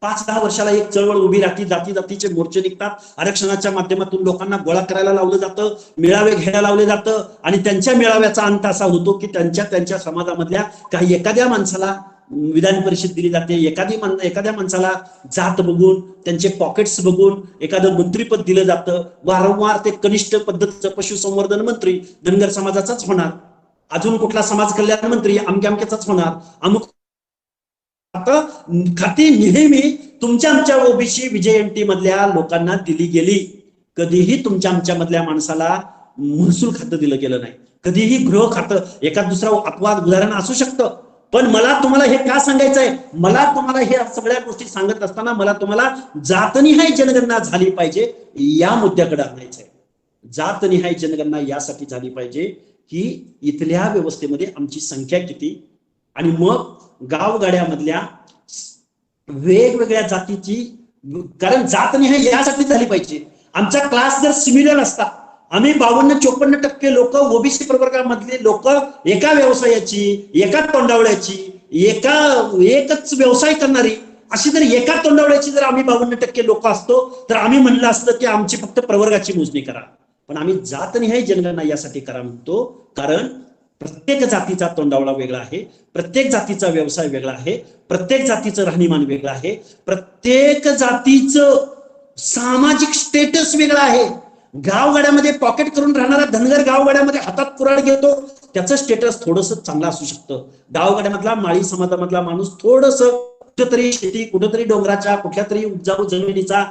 5-10 वर्षाला एक चळवळ उभी राहते, जाती जातीचे मोर्चे निघतात, आरक्षणाच्या माध्यमातून लोकांना गोळा करायला लावलं जातं, मेळावे घ्यायला लावले जातं. आणि त्यांच्या मेळाव्याचा अंत असा होतो की त्यांच्या समाजामधल्या काही एखाद्या माणसाला विधान परिषद दिली जाते, एखाद्या माणसाला जात बघून, त्यांचे पॉकेट्स बघून एखादं मंत्रीपद दिलं जातं. वारंवार ते कनिष्ठ पद्धतीचं पशुसंवर्धन मंत्री धनगर समाजाचाच होणार, अजून कुठला समाज कल्याण मंत्री अमक्याचाच होणार, अमुक खाती नेहमी तुमच्या आमच्या ओबीसी VJNT मधल्या लोकांना दिली गेली. कधीही तुमच्या आमच्या मधल्या माणसाला महसूल खातं दिलं गेलं नाही, कधीही गृह खातं. एखाद दुसरा अपवाद उदाहरण असू शकतं, पण मला तुम्हाला हे का सांगायचंय, मला तुम्हाला हे सगळ्या गोष्टी सांगत असताना मला तुम्हाला जातनिहाय जनगणना झाली पाहिजे या मुद्द्याकडे आणायचंय. जातनिहाय जनगणना यासाठी झाली पाहिजे की इथल्या व्यवस्थेमध्ये आमची संख्या किती, आणि मग गावगाड्यामधल्या वेगवेगळ्या जातीची, कारण जातनिहाय यासाठी झाली पाहिजे. आमचा क्लास जर सिमिलर असता, आम्ही 52-54% लोक ओबीसी प्रवर्गामधले लोक एका व्यवसायाची, एका तोंडावळ्याची, एकच व्यवसाय करणारी अशी जर एका तोंडावळ्याची जर आम्ही 52% लोक असतो तर आम्ही म्हणलं असतं की आमची फक्त प्रवर्गाची मोजणी करा. पण आम्ही जातनिहाय जनगणना यासाठी करा म्हणतो, कारण प्रत्येक जातीचा तोंडावळा वेगळा आहे, प्रत्येक जातीचा व्यवसाय वेगळा आहे, प्रत्येक जातीचं राहणीमान वेगळं आहे, प्रत्येक जातीचं सामाजिक स्टेटस वेगळं आहे. गावगाड्यामध्ये पॉकेट करून राहणारा धनगर गावगाड्यामध्ये हातात कुऱ्हाड घेतो, त्याचं स्टेटस थोडंसं चांगलं असू शकतं. गावगाड्यामधला माळी समाजामधला माणूस थोडस कुठेतरी शेती, कुठेतरी डोंगराच्या कुठल्या तरी उपजाऊ जमिनीचा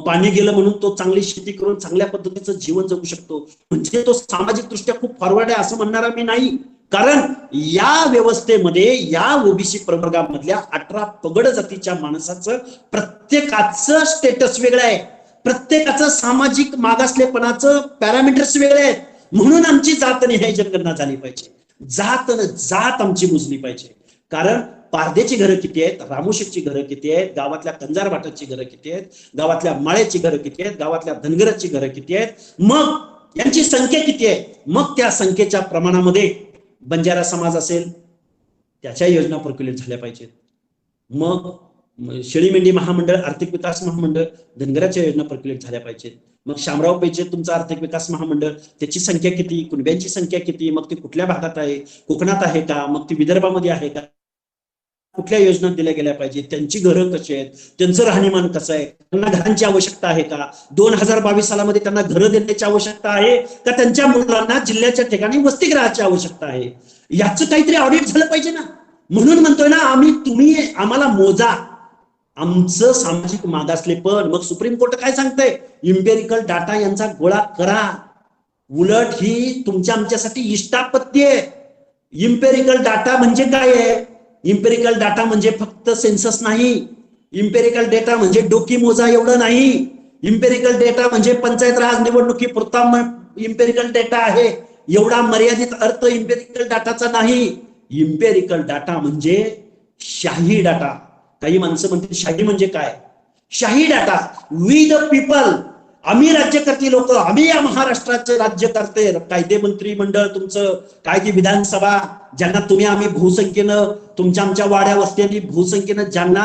पाणी गेलं म्हणून तो चांगली शेती करून चांगल्या पद्धतीचं जीवन जगू शकतो. म्हणजे तो सामाजिक दृष्ट्या खूप फॉरवर्ड आहे असं म्हणणारा मी नाही, कारण या व्यवस्थेमध्ये या ओबीसी प्रवर्गामधल्या 18 पगड जातीच्या माणसाचं प्रत्येकाचं स्टेटस वेगळं आहे, प्रत्येकाचं सामाजिक मागासलेपणाचं पॅरामीटर्स वेगळे आहेत. म्हणून आमची जातनिहाय जनगणना झाली पाहिजे, जात आमची मोजली पाहिजे. कारण पारदेची घरं किती आहेत, रामोशीची घरं किती आहेत, गावातल्या कंजारबाटाची घरं किती आहेत, गावातल्या माळ्याची घरं किती आहेत, गावातल्या धनगराची घरं किती आहेत, मग यांची संख्या किती आहे, मग त्या संख्येच्या प्रमाणामध्ये बंजारा समाज असेल त्याच्या योजना पर्क्युलेट झाल्या पाहिजेत. मग शेळी मेंढी महामंडळ, आर्थिक विकास महामंडळ, धनगराच्या योजना पर्क्युलेट झाल्या पाहिजेत. मग शामराव पेचे तुमचं आर्थिक विकास महामंडळ, त्याची संख्या किती, कुणब्यांची संख्या किती, मग ती कुठल्या भागात आहे, कोकणात आहे का, मग ती विदर्भामध्ये आहे का, कुठल्या योजना दिल्या गेल्या पाहिजेत, त्यांची घरं कशी आहेत, त्यांचं राहणीमान कसं आहे, त्यांना घरांची आवश्यकता आहे का, 2022 सालामध्ये त्यांना घरं देण्याची आवश्यकता आहे का, त्यांच्या मुलांना जिल्ह्याच्या ठिकाणी वसतिगृहाची आवश्यकता आहे, याचं काहीतरी ऑडिट झालं पाहिजे ना. म्हणून म्हणतोय ना आम्ही, तुम्ही आम्हाला मोजा आमचं सामाजिक मागासलेपण. मग सुप्रीम कोर्ट काय सांगतंय, इम्पेरिकल डाटा यांचा गोळा करा. उलट ही तुमच्या आमच्यासाठी इष्टापत्ती आहे. इम्पेरिकल डाटा म्हणजे काय आहे, इम्पेरिकल डाटा म्हणजे फक्त सेन्सस नाही, इम्पेरिकल डेटा म्हणजे डोकी मोजा एवढं नाही, इम्पेरिकल डेटा म्हणजे पंचायत राज निवडणुकी पुरता इम्पेरिकल डेटा आहे, एवढा मर्यादित अर्थ इम्पेरिकल डाटाचा नाही. इम्पेरिकल डाटा म्हणजे शाही डाटा. काही माणसं म्हणतील शाही म्हणजे काय, शाही डाटा, वी द पीपल, आम्ही राज्यकर्ते लोक, आम्ही या महाराष्ट्राचे राज्यकर्ते, कायदे मंत्री मंडळ तुमचं, काय ती विधानसभा, ज्यांना तुम्ही आम्ही बहुसंख्येनं तुमच्या आमच्या वाड्या वस्त्यांनी बहुसंख्येनं ज्यांना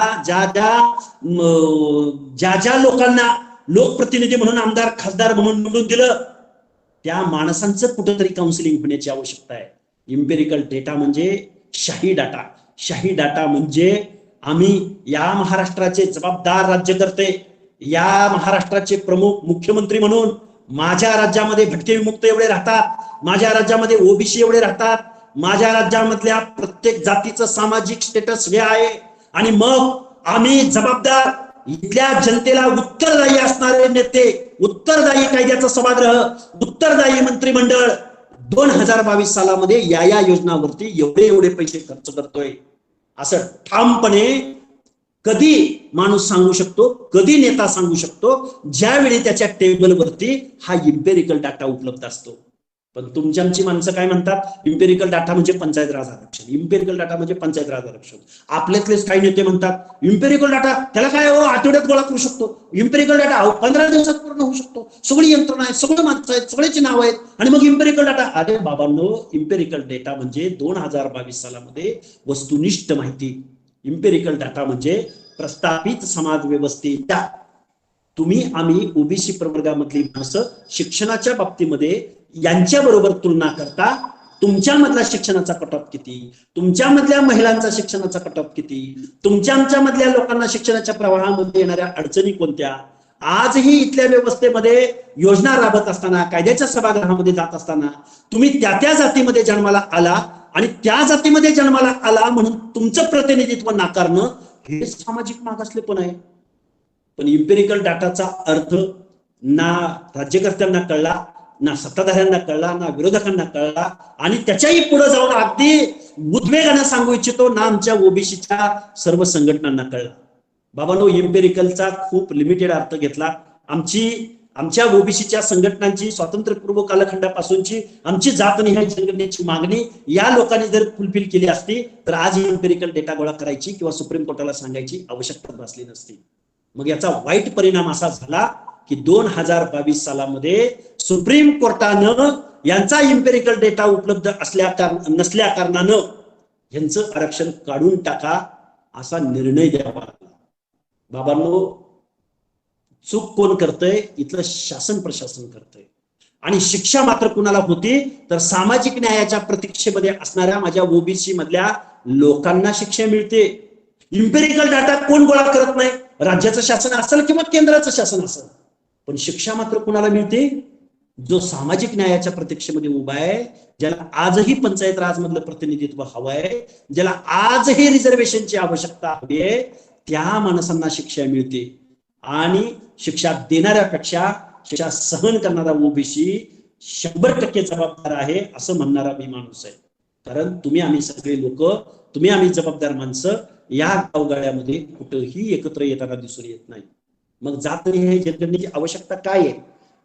ज्या लोकांना लोकप्रतिनिधी म्हणून, आमदार खासदार म्हणून निवडून दिलं, त्या माणसांचं कुठंतरी काउन्सिलिंग होण्याची आवश्यकता आहे. इम्पेरिकल डेटा म्हणजे शाही डाटा. शाही डाटा म्हणजे आम्ही या महाराष्ट्राचे जबाबदार राज्यकर्ते, या महाराष्ट्राचे प्रमुख मुख्यमंत्री म्हणून, माझ्या राज्यामध्ये भटके विमुक्त एवढे राहतात, माझ्या राज्यामध्ये ओबीसी एवढे राहतात, माझ्या राज्यामधल्या प्रत्येक जातीचं सामाजिक स्टेटस हे आहे, आणि मग आम्ही जबाबदार इथल्या जनतेला उत्तरदायी असणारे नेते, उत्तरदायी कायद्याचं सभागृह, उत्तरदायी मंत्रिमंडळ 2022 सालामध्ये या योजनावरती एवढे पैसे खर्च करतोय असं ठामपणे कधी माणूस सांगू शकतो, कधी नेता सांगू शकतो, ज्यावेळी त्याच्या टेबलवरती हा इम्पेरिकल डाटा उपलब्ध असतो. पण तुमची आमची माणसं काय म्हणतात, इम्पेरिकल डाटा म्हणजे पंचायत राज आरक्षण, इम्पेरिकल डाटा म्हणजे पंचायत राज आरक्षण. आपल्यातलेच काही नेते म्हणतात इम्पेरिकल डाटा त्याला काय आठवड्यात गोळा करू शकतो, इम्पेरिकल डाटा 15 दिवसात पूर्ण होऊ शकतो, सगळी यंत्रणा आहेत, सगळे माणसं आहेत, सगळ्याची नाव आहेत, आणि मग इम्पेरिकल डाटा. अरे बाबांनो, इम्पेरिकल डेटा म्हणजे 2022 सालामध्ये वस्तुनिष्ठ माहिती. इम्पेरिकल डाटा म्हणजे प्रस्थापित समाज व्यवस्थेच्या, तुम्ही आम्ही ओबीसी प्रवर्गामधली माणसं शिक्षणाच्या बाबतीमध्ये यांच्या बरोबर तुलना करता तुमच्यामधला शिक्षणाचा कट ऑफ किती, तुमच्यामधल्या महिलांचा शिक्षणाचा कट ऑफ किती, तुमच्या आमच्या मधल्या लोकांना शिक्षणाच्या प्रवाहामध्ये येणाऱ्या अडचणी कोणत्या. आजही इथल्या व्यवस्थेमध्ये योजना राबत असताना, कायद्याच्या सभागृहामध्ये जात असताना तुम्ही त्या त्या जातीमध्ये जन्माला आला आणि त्या जातीमध्ये जन्माला आला म्हणून तुमचं प्रतिनिधित्व नाकारणं हे सामाजिक मागासलेपण आहे. पण इम्पेरिकल डाटाचा अर्थ ना राज्यकर्त्यांना कळला, ना सत्ताधाऱ्यांना कळला, ना विरोधकांना कळला, आणि त्याच्याही पुढे जाऊन अगदी उद्वेगाने सांगू इच्छितो ना आमच्या ओबीसीच्या सर्व संघटनांना कळला. बाबांनो, इम्पेरिकलचा खूप लिमिटेड अर्थ घेतला. आमच्या ओबीसीच्या संघटनांची स्वातंत्र्यपूर्व कालखंडापासूनची आमची जातनिहाय जनगणनेची मागणी या लोकांनी जर फुलफिल केली असती तर आज इम्पेरिकल डेटा गोळा करायची किंवा सुप्रीम कोर्टाला सांगायची आवश्यकता भासली नसती. मग याचा वाईट परिणाम असा झाला की 2022 सालामध्ये सुप्रीम कोर्टानं यांचा इम्पेरिकल डेटा उपलब्ध नसल्या कारणानं यांचं आरक्षण काढून टाका असा निर्णय द्यावा. बाबांनो, चूक कोण करतंय, इथलं शासन प्रशासन करतंय. आणि शिक्षा मात्र कुणाला होती तर सामाजिक न्यायाच्या प्रतीक्षेमध्ये असणाऱ्या माझ्या ओबीसी मधल्या लोकांना शिक्षा मिळते. इम्पेरिकल डाटा कोण गोळा करत नाही, राज्याचं शासन असेल किंवा केंद्राचं शासन असेल, पण शिक्षा मात्र कुणाला मिळते, जो सामाजिक न्यायाच्या प्रतीक्षेमध्ये उभा आहे, ज्याला आजही पंचायत राज मधलं प्रतिनिधित्व हवं आहे, ज्याला आजही रिझर्वेशनची आवश्यकता हवी आहे, त्या माणसांना शिक्षा मिळते. आणि शिक्षा देणाऱ्यापेक्षा शिक्षा सहन करणारा ओबीसी 100% जबाबदार आहे असं म्हणणारा मी माणूस आहे. कारण तुम्ही आम्ही सगळे लोक, तुम्ही आम्ही जबाबदार माणसं या गावगाड्यामध्ये कुठेही एकत्र येताना दिसून येत नाही. मग जातनिहाय जनगणनेची आवश्यकता काय आहे?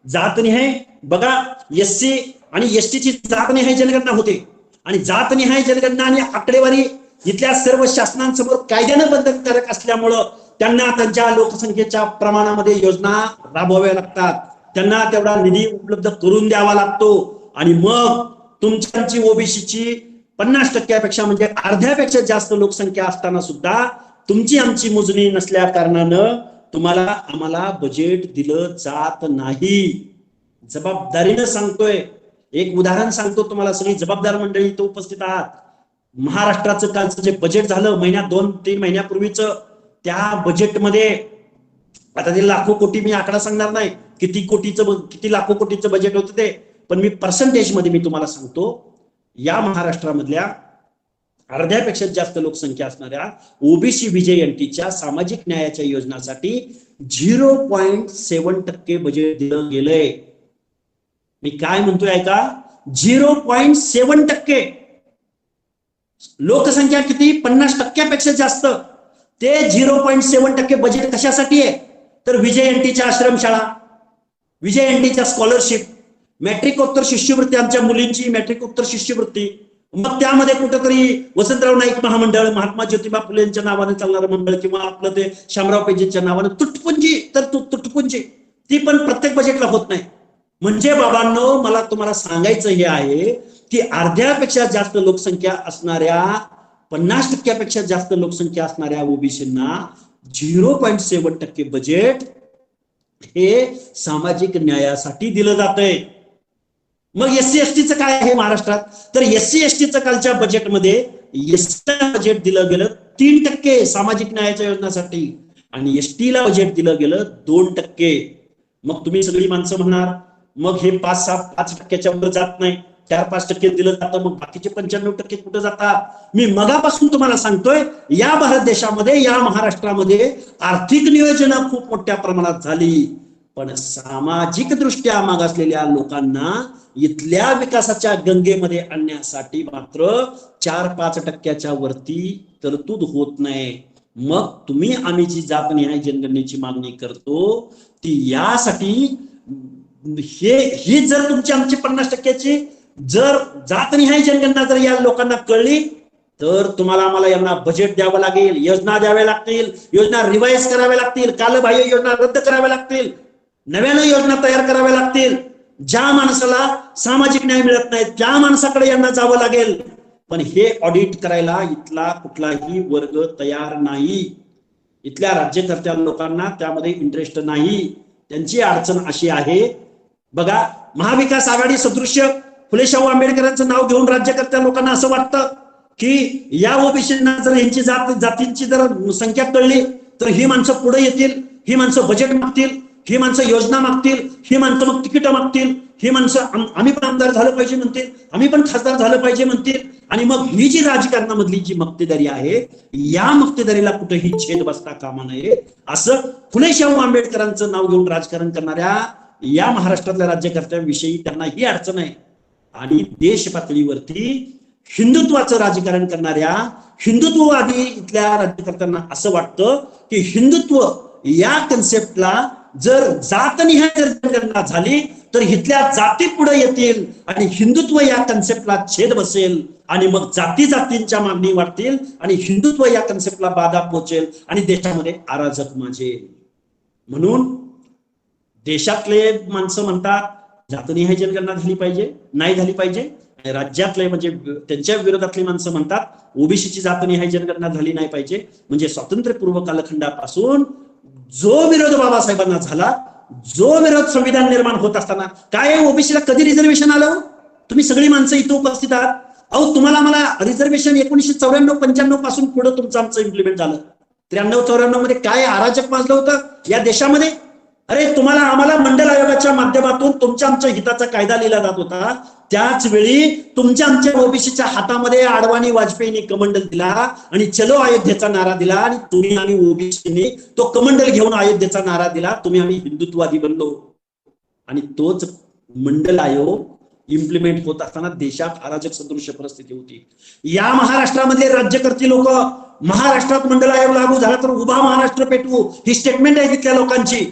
जातनिहाय बघा, एससी आणि एसटीची जातनिहाय जनगणना होते, आणि जातनिहाय जनगणना आणि आकडेवारी इथल्या सर्व शासनांसमोर कायद्यानं बंधनकारक असल्यामुळं त्यांना त्यांच्या लोकसंख्येच्या प्रमाणामध्ये योजना राबवाव्या लागतात, त्यांना तेवढा निधी उपलब्ध करून द्यावा लागतो. आणि मग तुमची ओबीसीची 50% म्हणजे अर्ध्यापेक्षा जास्त लोकसंख्या असताना सुद्धा तुमची आमची मोजणी नसल्या कारणानं तुम्हाला आम्हाला बजेट दिलं जात नाही. जबाबदारीनं सांगतोय, एक उदाहरण सांगतो तुम्हाला, सगळी जबाबदार मंडळी इथं उपस्थित आहात. महाराष्ट्राचं कालचं जे बजेट झालं 2-3 महिन्यापूर्वीचं, त्या बजेटमध्ये आता ते लाखो कोटी, मी आकडा सांगणार नाही किती लाखो कोटीचं बजेट होतं ते, पण मी पर्सेंटेज मध्ये मी तुम्हाला सांगतो, या महाराष्ट्रामधल्या अर्ध्यापेक्षा जास्त लोकसंख्या असणाऱ्या ओबीसी VJNTच्या सामाजिक न्यायाच्या योजनासाठी 0.7% बजेट दिलं गेलंय. मी काय म्हणतोय ऐका, 0.7%. लोकसंख्या किती? 50%पेक्षा जास्त. ते 0.7% बजेट कशासाठी आहे तर VJNTच्या आश्रमशाळा, VJNTच्या स्कॉलरशिप, मॅट्रिकोत्तर शिष्यवृत्ती, आमच्या मुलींची मॅट्रिकोत्तर शिष्यवृत्ती, मग त्यामध्ये कुठंतरी वसंतराव नाईक महामंडळ, महात्मा ज्योतिबा फुलेंच्या नावाने चालणारं मंडळ, किंवा आपलं ते शामराव पेजेंच्या नावानं तुटपुंजी, तर तुटपुंजी ती पण प्रत्येक बजेटला होत नाही. म्हणजे बाबांनो, मला तुम्हाला सांगायचं हे आहे की अर्ध्यापेक्षा जास्त लोकसंख्या असणाऱ्या, 50%पेक्षा जास्त लोकसंख्या असणाऱ्या ओबीसींना 0.7% बजेट हे सामाजिक न्यायासाठी दिलं जातंय. मग SC STचं काय आहे महाराष्ट्रात तर SC STचं कालच्या बजेटमध्ये एसटीला बजेट दिलं गेलं 3% सामाजिक न्यायाच्या योजनासाठी, आणि STला बजेट दिलं गेलं 2%. मग तुम्ही सगळी माणसं म्हणणार मग हे 5% वर जात नाही, 4-5% दिलं जातं, मग बाकीचे 95% कुठं जातात? मी मगापासून तुम्हाला सांगतोय, या भारत देशामध्ये, या महाराष्ट्रामध्ये आर्थिक नियोजन खूप मोठ्या प्रमाणात झाली, पण सामाजिक दृष्ट्या मागासलेल्या लोकांना इथल्या विकासाच्या गंगेमध्ये आणण्यासाठी मात्र 4-5% वरती तरतूद होत नाही. मग तुम्ही आम्ही जी जातनिहाय जनगणनेची मागणी करतो ती यासाठी, ही जर तुमची आमची 50%ची जर जातनिहाय जनगणना जर या लोकांना कळली तर तुम्हाला आम्हाला यांना बजेट द्यावं लागेल, योजना द्याव्या लागतील, योजना रिवाइज कराव्या लागतील, कालबाह्य योजना रद्द कराव्या लागतील, नव्यानं योजना तयार कराव्या लागतील. ज्या माणसाला सामाजिक न्याय मिळत नाही त्या माणसाकडे यांना जावं लागेल. पण हे ऑडिट करायला इथला कुठलाही वर्ग तयार नाही. इथल्या राज्यकर्त्या लोकांना त्यामध्ये इंटरेस्ट नाही. त्यांची अडचण अशी आहे बघा, महाविकास आघाडी सदृश्य फुले शाहू आंबेडकरांचं नाव घेऊन राज्यकर्त्या लोकांना असं वाटतं की या ओबीसींना जर यांची जातींची जर संख्या कळली तर ही माणसं पुढे येतील, ही माणसं बजेट मागतील, ही माणसं योजना मागतील, ही माणसं मग तिकीट मागतील, ही माणसं आम्ही पण आमदार झालं पाहिजे म्हणतील, आम्ही पण खासदार झालं पाहिजे म्हणतील. आणि मग ही जी राजकारणामधली जी मक्तेदारी आहे या मक्तेदारीला कुठेही छेद बसता कामा नये असं फुले शाहू आंबेडकरांचं नाव घेऊन राजकारण करणाऱ्या या महाराष्ट्रातल्या राज्यकर्त्यांविषयी त्यांना ही अडचण आहे. आणि देश पातळीवरती हिंदुत्वाचं राजकारण करणाऱ्या हिंदुत्ववादी इथल्या राज्यकर्त्यांना असं वाटतं की हिंदुत्व या कन्सेप्टला जर जातनिहाय जनगणना झाली तर इथल्या जाती पुढे येतील आणि हिंदुत्व या कन्सेप्टला छेद बसेल आणि मग जाती जातींच्या मागणी वाढतील आणि हिंदुत्व या कन्सेप्टला बाधा पोहोचेल आणि देशामध्ये अराजक माजेल. म्हणून देशातले माणसं म्हणतात जातनिहाय जनगणना झाली पाहिजे, नाही झाली पाहिजे. राज्यातले म्हणजे त्यांच्या विरोधातली माणसं म्हणतात ओबीसीची जातनिहाय जनगणना झाली नाही पाहिजे. म्हणजे स्वातंत्र्यपूर्व कालखंडापासून जो विरोध बाबासाहेबांना झाला, जो विरोध संविधान निर्माण होत असताना काय ओबीसीला कधी रिझर्वेशन आलं? तुम्ही सगळी माणसं इथं उपस्थित आहात. अहो तुम्हाला मला रिझर्वेशन 1994-95 पासून पुढे तुमचं आमचं इम्प्लिमेंट झालं. 93-94 मध्ये काय अराजक माजलं होतं या देशामध्ये. अरे तुम्हाला आम्हाला मंडल आयोगाच्या माध्यमातून तुमच्या आमच्या हिताचा कायदा लिहिला जात होता. त्याच वेळी तुमच्या आमच्या ओबीसीच्या हातामध्ये आडवाणी वाजपेयींनी कमंडल दिला आणि चलो अयोध्येचा नारा दिला आणि तुम्ही आणि ओबीसींनी तो कमंडल घेऊन अयोध्येचा नारा दिला. तुम्ही आम्ही हिंदुत्ववादी बनलो आणि तोच मंडल आयोग इम्प्लिमेंट होत असताना देशात अराजक सदृश्य परिस्थिती होती. या महाराष्ट्रामधले राज्यकर्ते लोक महाराष्ट्रात मंडल आयोग लागू झाला तर उभा महाराष्ट्र पेटवू ही स्टेटमेंट आहे तिथल्या लोकांची.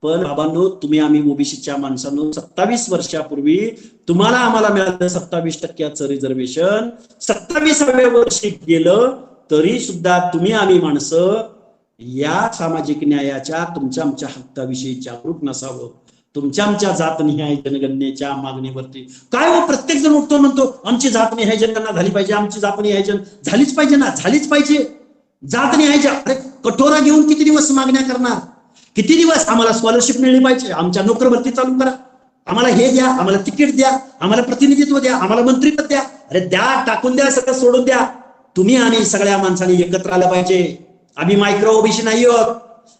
पण बाबांनो तुम्ही आम्ही ओबीसीच्या माणसांनो 27 वर्षापूर्वी तुम्हाला आम्हाला मिळालं 27% रिझर्वेशन. 27व्या वर्षी गेलं तरी सुद्धा तुम्ही आम्ही माणसं या सामाजिक न्यायाच्या तुमच्या आमच्या हक्काविषयी जागरूक नसावं. तुमच्या आमच्या जातनिहाय जनगणनेच्या मागणीवरती काय हो प्रत्येक जण उठतो म्हणतो आमची जातनिहाय जनगणना झाली पाहिजे, आमची जातनिहाय झालीच पाहिजे ना, झालीच पाहिजे. जातनिहाय अरे कठोरा घेऊन किती दिवस मागण्या करणार? किती दिवस? आम्हाला स्कॉलरशिप मिळली पाहिजे, आमच्या नोकर भरती चालू करा, आम्हाला हे द्या, आम्हाला तिकीट द्या, आम्हाला प्रतिनिधित्व द्या, आम्हाला मंत्रीपद द्या. अरे द्या, टाकून द्या, सगळं सोडून द्या. तुम्ही आणि सगळ्या माणसांनी एकत्र आलं पाहिजे. आम्ही मायक्रो ओबीसी नाही आहोत.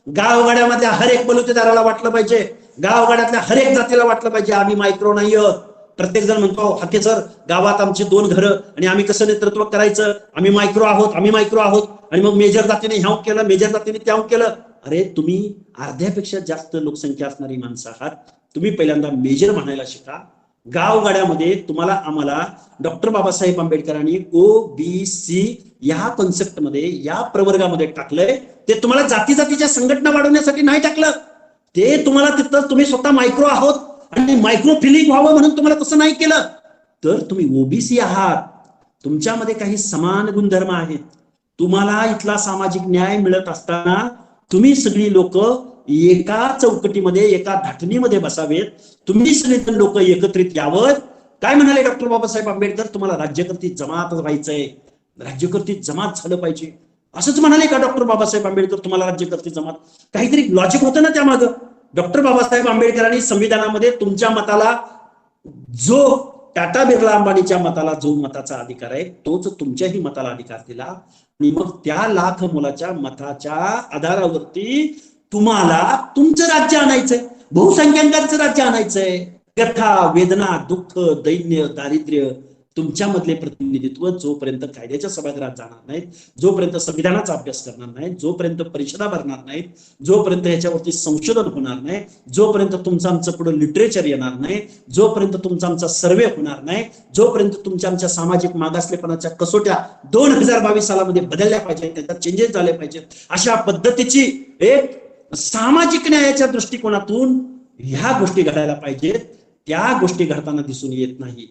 गावगाड्यामधल्या हर एक बलुतेदाराला वाटलं पाहिजे, गावगाड्यातल्या हर एक जातीला वाटलं पाहिजे आम्ही मायक्रो नाही आहोत. प्रत्येक जण म्हणतो हाके सर गावात आमची 2 घरं आणि आम्ही कसं नेतृत्व करायचं, आम्ही मायक्रो आहोत, आम्ही मायक्रो आहोत. आणि मग मेजर जातीने ह्याव केलं, मेजर जातीने त्याव केलं. अरे तुम्ही अर्ध्यापेक्षा जास्त लोकसंख्या असणारी माणसं आहात. तुम्ही पहिल्यांदा मेजर म्हणायला शिका. गावगाड्यामध्ये तुम्हाला आम्हाला डॉक्टर बाबासाहेब आंबेडकरांनी ओबीसी या कॉन्सेप्टमध्ये या प्रवर्गामध्ये टाकलंय. ते तुम्हाला जाती जातीच्या संघटना वाढवण्यासाठी नाही टाकलं. ते तुम्हाला तिथं तुम्ही स्वतः मायक्रो आहोत आणि मायक्रो फिलिंग व्हावं म्हणून तुम्हाला तसं नाही केलं. तर तुम्ही ओबीसी आहात, तुमच्यामध्ये काही समान गुणधर्म आहेत. तुम्हाला इथला सामाजिक न्याय मिळत असताना तुम्ही सगळी लोक एका चौकटीमध्ये एका धाटणीमध्ये बसावेत. तुम्ही सगळे लोक एकत्रित यावं. काय म्हणाले डॉक्टर बाबासाहेब आंबेडकर? तुम्हाला राज्यकर्ती जमात व्हायचंय, राज्यकर्ती जमात झालं पाहिजे असंच म्हणाले का डॉक्टर बाबासाहेब आंबेडकर? तुम्हाला राज्यकर्ती जमात काहीतरी लॉजिक होतं ना त्यामागं. डॉक्टर बाबासाहेब आंबेडकरांनी संविधानामध्ये तुमच्या मताला जो टाटा बिर्ला अंबानीच्या मताला जो मताचा अधिकार आहे तोच तुमच्याही मताला अधिकार दिला. आणि मग त्या लाख मुलाच्या मताच्या आधारावरती तुम्हाला तुमचं राज्य आणायचंय, बहुसंख्याकांचं राज्य आणायचंय. व्यथा, वेदना, दुःख, दैन्य, दारिद्र्य तुमच्यामधले प्रतिनिधित्व जोपर्यंत कायद्याच्या सभागृहात जाणार नाहीत, जोपर्यंत संविधानाचा अभ्यास करणार नाहीत, जोपर्यंत परिषदा भरणार नाहीत, जोपर्यंत ह्याच्यावरती संशोधन होणार नाही, जोपर्यंत तुमचं आमचं पुढे लिटरेचर येणार नाही, जोपर्यंत तुमचा आमचा सर्वे होणार नाही, जोपर्यंत तुमच्या आमच्या सामाजिक मागासलेपणाच्या कसोट्या 2022 सालामध्ये बदलल्या पाहिजेत, त्याच्यात चेंजेस झाले पाहिजेत. अशा पद्धतीची एक सामाजिक न्यायाच्या दृष्टिकोनातून ह्या गोष्टी घडायला पाहिजेत. त्या गोष्टी घडताना दिसून येत नाही.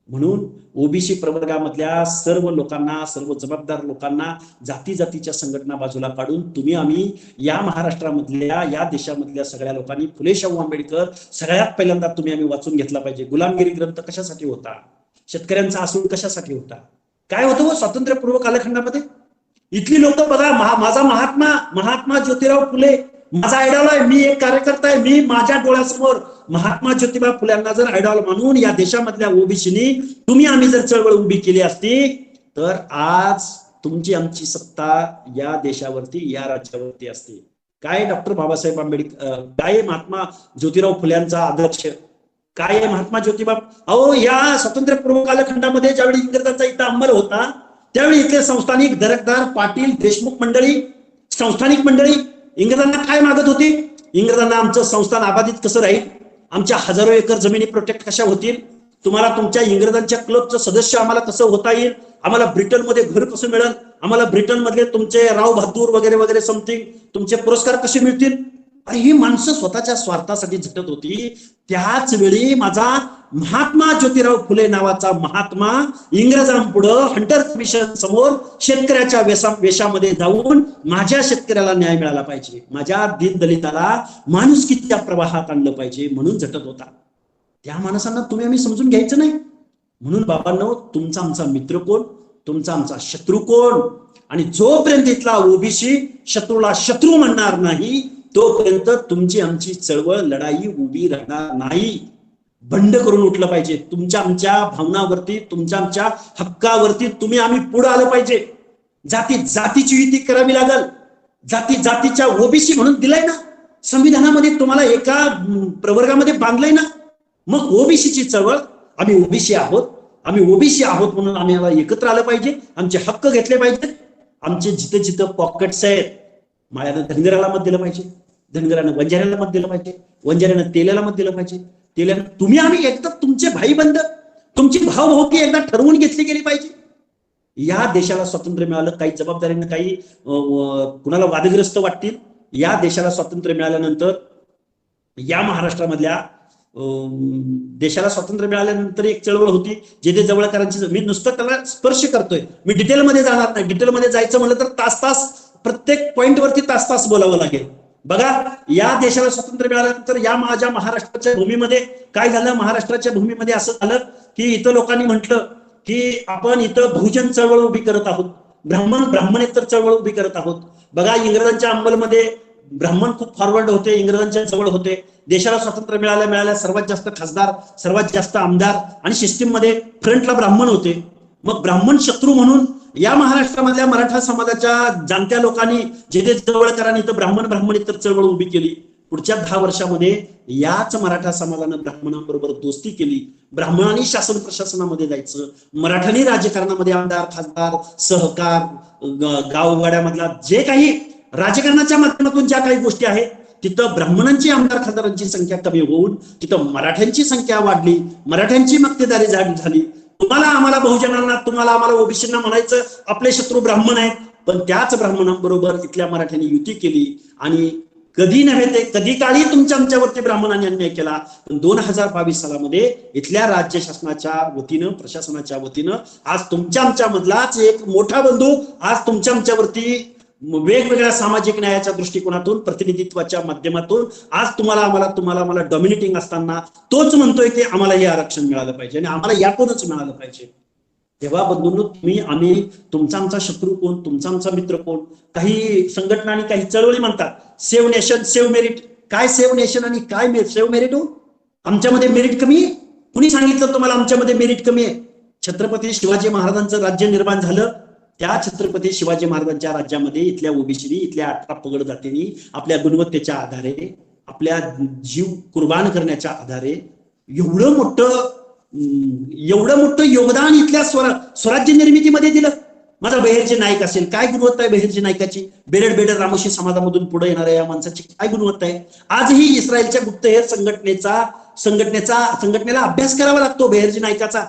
म्हणून ओबीसी प्रवर्गामधल्या सर्व लोकांना, सर्व जबाबदार लोकांना, जाती जातीच्या संघटना बाजूला काढून तुम्ही आम्ही या महाराष्ट्रामधल्या, या देशामधल्या सगळ्या लोकांनी फुले शाहू आंबेडकर सगळ्यात पहिल्यांदा तुम्ही आम्ही वाचून घेतला पाहिजे. गुलामगिरी ग्रंथ कशासाठी होता? शेतकऱ्यांचा असूड कशासाठी होता? काय होतं स्वातंत्र्यपूर्व कालखंडामध्ये? इथली लोक बघा, माझा महात्मा ज्योतिराव फुले माझा आयडॉल आहे, मी एक कार्यकर्ता आहे, मी माझ्या डोळ्यासमोर महात्मा ज्योतिबा फुल्यांना जर आयडॉल मानून या देशामधल्या ओबीसीनी तुम्ही आम्ही जर चळवळ उभी केली असती तर आज तुमची आमची सत्ता या देशावरती, या राज्यावरती असते. काय डॉक्टर बाबासाहेब आंबेडकर, काय महात्मा ज्योतिराव फुल्यांचा आदर्श, काय आहे महात्मा ज्योतिबा? अहो, या स्वातंत्र्यपूर्व कालखंडामध्ये ज्यावेळी इंग्रजांचा इथं अंमल होता त्यावेळी इथले संस्थानिक दरकदार, पाटील, देशमुख मंडळी, संस्थानिक मंडळी इंग्रजांना काय मागत होती? इंग्रजांना आमचं संस्थान अबाधित कसं राहील, आमच्या हजारो एकर जमिनी प्रोटेक्ट कशा होतील, तुम्हाला तुमच्या इंग्रजांच्या क्लबचं सदस्य आम्हाला कसं होता येईल, आम्हाला ब्रिटनमध्ये घर कसं मिळेल, आम्हाला ब्रिटनमधले तुमचे राव बहादूर वगैरे वगैरे समथिंग तुमचे पुरस्कार कसे मिळतील. आणि ही माणसं स्वतःच्या स्वार्थासाठी झटत होती. त्याच वेळी माझा महात्मा ज्योतिराव फुले नावाचा महात्मा इंग्रजांपुढं हंटर कमिशन समोर शेतकऱ्याच्या वेशामध्ये जाऊन माझ्या शेतकऱ्याला न्याय मिळाला पाहिजे, माझ्या दीनदलिताला माणुसकीच्या प्रवाहात आणलं पाहिजे म्हणून झटत होता. त्या माणसांना तुम्ही आम्ही समजून घ्यायचं नाही. म्हणून बाबांनो, तुमचा आमचा मित्र कोण, तुमचा आमचा शत्रू कोण, आणि जोपर्यंत इथला ओबीसी शत्रूला शत्रू म्हणणार नाही तोपर्यंत तुमची आमची चळवळ, लढाई उभी राहणार नाही. बंड करून उठलं पाहिजे. तुमच्या आमच्या भावनावरती, तुमच्या आमच्या हक्कावरती तुम्ही आम्ही पुढे आलं पाहिजे. जातीची युती करावी लागल. जातीच्या ओबीसी म्हणून दिलाय ना संविधानामध्ये, तुम्हाला एका प्रवर्गामध्ये बांधलंय ना. मग ओबीसीची चळवळ, आम्ही ओबीसी आहोत म्हणून आम्ही एकत्र आलं पाहिजे, आमचे हक्क घेतले पाहिजे. आमचे जिथं जिथं पॉकेट्स आहेत, माळ्यानं धनगराला मत दिलं पाहिजे, धनगरानं वंजाऱ्याला मत दिलं पाहिजे, वंजाऱ्यानं तेल्याला मत दिलं पाहिजे, तेल्यानं तुम्ही आम्ही एकदा तुमचे भाईबंध, तुमची भावभावकी एकदा ठरवून घेतली गेली पाहिजे. या देशाला स्वातंत्र्य मिळालं, काही जबाबदारीनं काही कुणाला वादग्रस्त वाटतील. या देशाला स्वातंत्र्य मिळाल्यानंतर, या महाराष्ट्रामधल्या देशाला स्वातंत्र्य मिळाल्यानंतर एक चळवळ होती जे जवळकरांची. मी नुसतं त्याला स्पर्श करतोय, मी डिटेलमध्ये जाणार नाही. डिटेलमध्ये जायचं म्हणलं तर तास प्रत्येक पॉइंट वरती तास बोलावं लागेल. बघा, या देशाला स्वातंत्र्य मिळाल्यानंतर या माझ्या महाराष्ट्राच्या भूमीमध्ये काय झालं? महाराष्ट्राच्या भूमीमध्ये असं झालं की इथं लोकांनी म्हटलं की आपण इथं बहुजन चळवळ उभी करत आहोत, ब्राह्मणेतर चळवळ उभी करत आहोत. बघा, इंग्रजांच्या अंमलमध्ये ब्राह्मण खूप फॉरवर्ड होते, इंग्रजांच्या जवळ होते. देशाला स्वातंत्र्य मिळाल्या सर्वात जास्त खासदार, सर्वात जास्त आमदार आणि सिस्टीममध्ये फ्रंटला ब्राह्मण होते. मग ब्राह्मण शत्रू म्हणून या महाराष्ट्रामधल्या मराठा समाजाच्या जाणत्या लोकांनी, जे जवळकरांनी इथं ब्राह्मणेतर चळवळ उभी केली. पुढच्या 10 वर्षामध्ये याच मराठा समाजानं ब्राह्मणांबरोबर दोस्ती केली. ब्राह्मणांनी शासन प्रशासनामध्ये जायचं, मराठ्यांनी राजकारणामध्ये आमदार, खासदार, सहकार, गावगाड्यामधला जे काही राजकारणाच्या माध्यमातून ज्या काही गोष्टी आहेत तिथं ब्राह्मणांची, आमदार, खासदारांची संख्या कमी होऊन तिथं मराठ्यांची संख्या वाढली, मराठ्यांची मक्तेदारी झाली. तुम्हाला आम्हाला बहुजनांना, तुम्हाला आम्हाला ओबीसींना म्हणायचं आपले शत्रू ब्राह्मण आहेत, पण त्याच ब्राह्मणांबरोबर इथल्या मराठ्यांनी युती केली. आणि कधी नव्हे ते कधी काळी तुमच्या आमच्यावरती ब्राह्मणांनी अन्याय केला. पण 2022 सालामध्ये इथल्या राज्य शासनाच्या वतीनं, प्रशासनाच्या वतीनं आज तुमच्या आमच्या मधलाच एक मोठा बंधू आज तुमच्या आमच्यावरती वेगवेगळ्या सामाजिक न्यायाच्या दृष्टिकोनातून, प्रतिनिधित्वाच्या माध्यमातून आज तुम्हाला आम्हाला डॉमिनेटिंग असताना तोच म्हणतोय की आम्हाला हे आरक्षण मिळालं पाहिजे आणि आम्हाला यातूनच मिळालं पाहिजे. तेव्हा बंधूंनो, तुम्ही आम्ही, तुमचा आमचा शत्रू कोण, तुमचा आमचा मित्र कोण? काही संघटना आणि काही चळवळी म्हणतात सेव्ह नेशन, सेव्ह मेरिट. काय सेव्ह नेशन आणि काय सेव्ह मेरिट? हो, आमच्यामध्ये मेरिट कमी आहे? कुणी सांगितलं तुम्हाला आमच्यामध्ये मेरिट कमी आहे? छत्रपती शिवाजी महाराजांचं राज्य निर्माण झालं, त्या छत्रपती शिवाजी महाराजांच्या राज्यामध्ये इथल्या ओबीसीनी, इथल्या 18 पगड जातींनी आपल्या गुणवत्तेच्या आधारे, आपल्या जीव कुर्बान करण्याच्या आधारे एवढं मोठं योगदान इथल्या स्वराज्य निर्मितीमध्ये दिलं. माझा बहिर्जी नाईक असेल, काय गुणवत्ता आहे बहिर्जी नाईकाची? बेडर रामोशी समाजामधून पुढे येणाऱ्या या माणसाची काय गुणवत्ता आहे? आजही इस्रायलच्या गुप्तहेर संघटनेला अभ्यास करावा लागतो बहिर्जी नाईकाचा.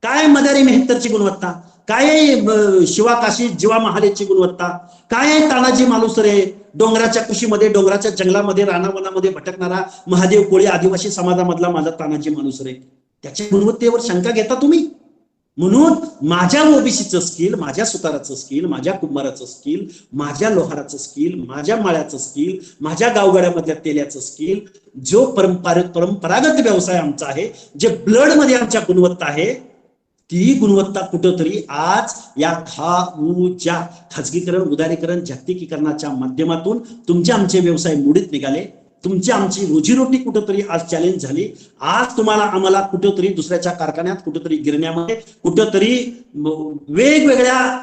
काय मदारी मेहत्तरची गुणवत्ता? काय आहे शिवाकाशी जीवा महालेची गुणवत्ता, काय आहे तानाजी मालुसरे, डोंगराच्या कुशीमध्ये डोंगराच्या जंगलामध्ये रानावनामध्ये भटकणारा महादेव कोळी आदिवासी समाजामधला माझा तानाजी मालुसरे, त्याच्या गुणवत्तेवर शंका घेता तुम्ही? म्हणून माझ्या ओबीसीचं स्किल, माझ्या सुताराचं स्किल, माझ्या कुंभाराचं स्किल, माझ्या लोहाराचं स्किल, माझ्या माळ्याचं स्किल, माझ्या गावगाड्यामधल्या तेल्याचं स्किल, जो परंपरागत व्यवसाय आमचा आहे, जे ब्लड मध्ये आमच्या गुणवत्ता आहे, ती गुणवत्ता कुठंतरी आज या ज्या खाजगीकरण, उदारीकरण, जागतिकीकरणाच्या माध्यमातून तुमचे आमचे व्यवसाय मोडीत निघाले, तुमची आमची रोजीरोटी कुठंतरी आज चॅलेंज झाली. आज तुम्हाला आम्हाला कुठंतरी दुसऱ्याच्या कारखान्यात, कुठंतरी गिरण्यामध्ये, कुठंतरी वेगवेगळ्या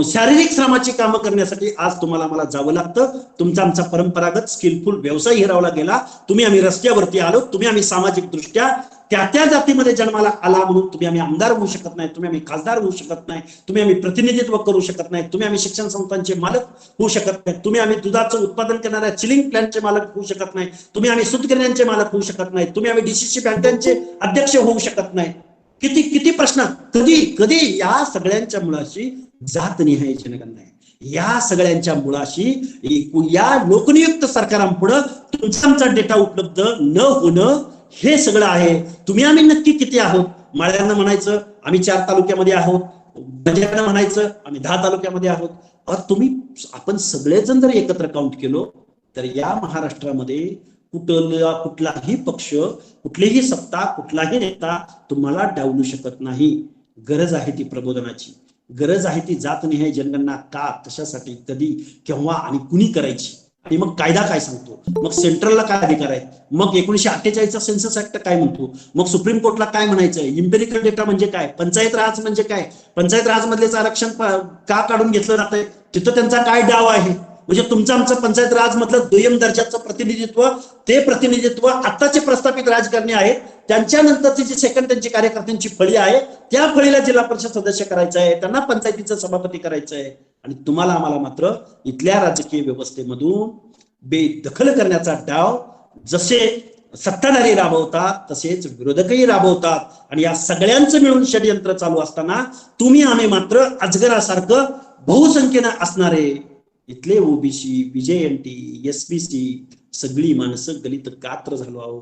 शारीरिक श्रमाची कामं करण्यासाठी आज तुम्हाला आम्हाला जावं लागतं. तुमचा आमचा परंपरागत स्किलफुल व्यवसाय हिरावला गेला. तुम्ही आम्ही रस्त्यावरती आलो, तुम्ही आम्ही सामाजिक दृष्ट्या त्या जातीमध्ये जन्माला आला म्हणून तुम्ही आम्ही आमदार होऊ शकत नाही, तुम्ही आम्ही खासदार होऊ शकत नाही, तुम्ही आम्ही प्रतिनिधित्व करू शकत नाही, तुम्ही आम्ही शिक्षण संस्थांचे मालक होऊ शकत नाही, तुम्ही आम्ही दुधाचं उत्पादन करणाऱ्या चिलिंग प्लॅन्टचे मालक होऊ शकत नाही, तुम्ही आम्ही सूतगिरण्यांचे मालक होऊ शकत नाही, तुम्ही आम्ही डीसीसी बँकांचे अध्यक्ष होऊ शकत नाही. किती किती प्रश्न. कधी या सगळ्यांच्या मुळाशी जातनिहाय जनगणना आहे. या सगळ्यांच्या मुळाशी या लोकनियुक्त सरकारांपुढे तुमचा आमचा डेटा उपलब्ध न होणं हे सगळं आहे. तुम्ही आम्ही नक्की किती आहोत? माळ्यांना म्हणायचं आम्ही 4 तालुक्यामध्ये आहोत, बंजाऱ्यांना म्हणायचं आम्ही 10 तालुक्यामध्ये आहोत. आपण सगळेजण जर एकत्र काउंट केलो तर या महाराष्ट्रामध्ये कुठलाही पक्ष, कुठलीही सत्ता, कुठलाही नेता तुम्हाला डावलू शकत नाही. गरज आहे ती प्रबोधनाची, गरज आहे ती जातनिहाय जनगणना का, कशासाठी, कधी, केव्हा आणि कुणी करायची. आणि मग कायदा काय सांगतो, मग सेंट्रलला काय अधिकार आहेत, मग 1948चा सेन्सस ऍक्ट काय म्हणतो, मग सुप्रीम कोर्टला काय म्हणायचंय, इम्पेरिकल डेटा म्हणजे काय, पंचायत राज म्हणजे काय, पंचायत राज मधलेच आरक्षण का काढून घेतलं जातंय, तिथं त्यांचा काय डाव आहे. म्हणजे तुमचं आमचं पंचायत राज मधलं दुय्यम दर्जाचं प्रतिनिधित्व, ते प्रतिनिधित्व आताचे प्रस्थापित राजकारणी आहेत, त्यांच्यानंतरची जी सेकंड त्यांची कार्यकर्त्यांची फळी आहे, त्या फळीला जिल्हा परिषद सदस्य करायचं आहे, त्यांना पंचायतीचं सभापती करायचं आहे. आणि तुम्हाला आम्हाला मात्र इथल्या राजकीय व्यवस्थेमधून बेदखल करण्याचा डाव जसे सत्ताधारी राबवतात तसेच विरोधकही राबवतात. आणि या सगळ्यांचं मिळून षडयंत्र चालू असताना तुम्ही आम्ही मात्र अजगरासारखं बहुसंख्येनं असणारे इथले ओबीसी, बीजेएनटी, एसबीसी सगळी माणसं गलित गात्र झालो आहोत.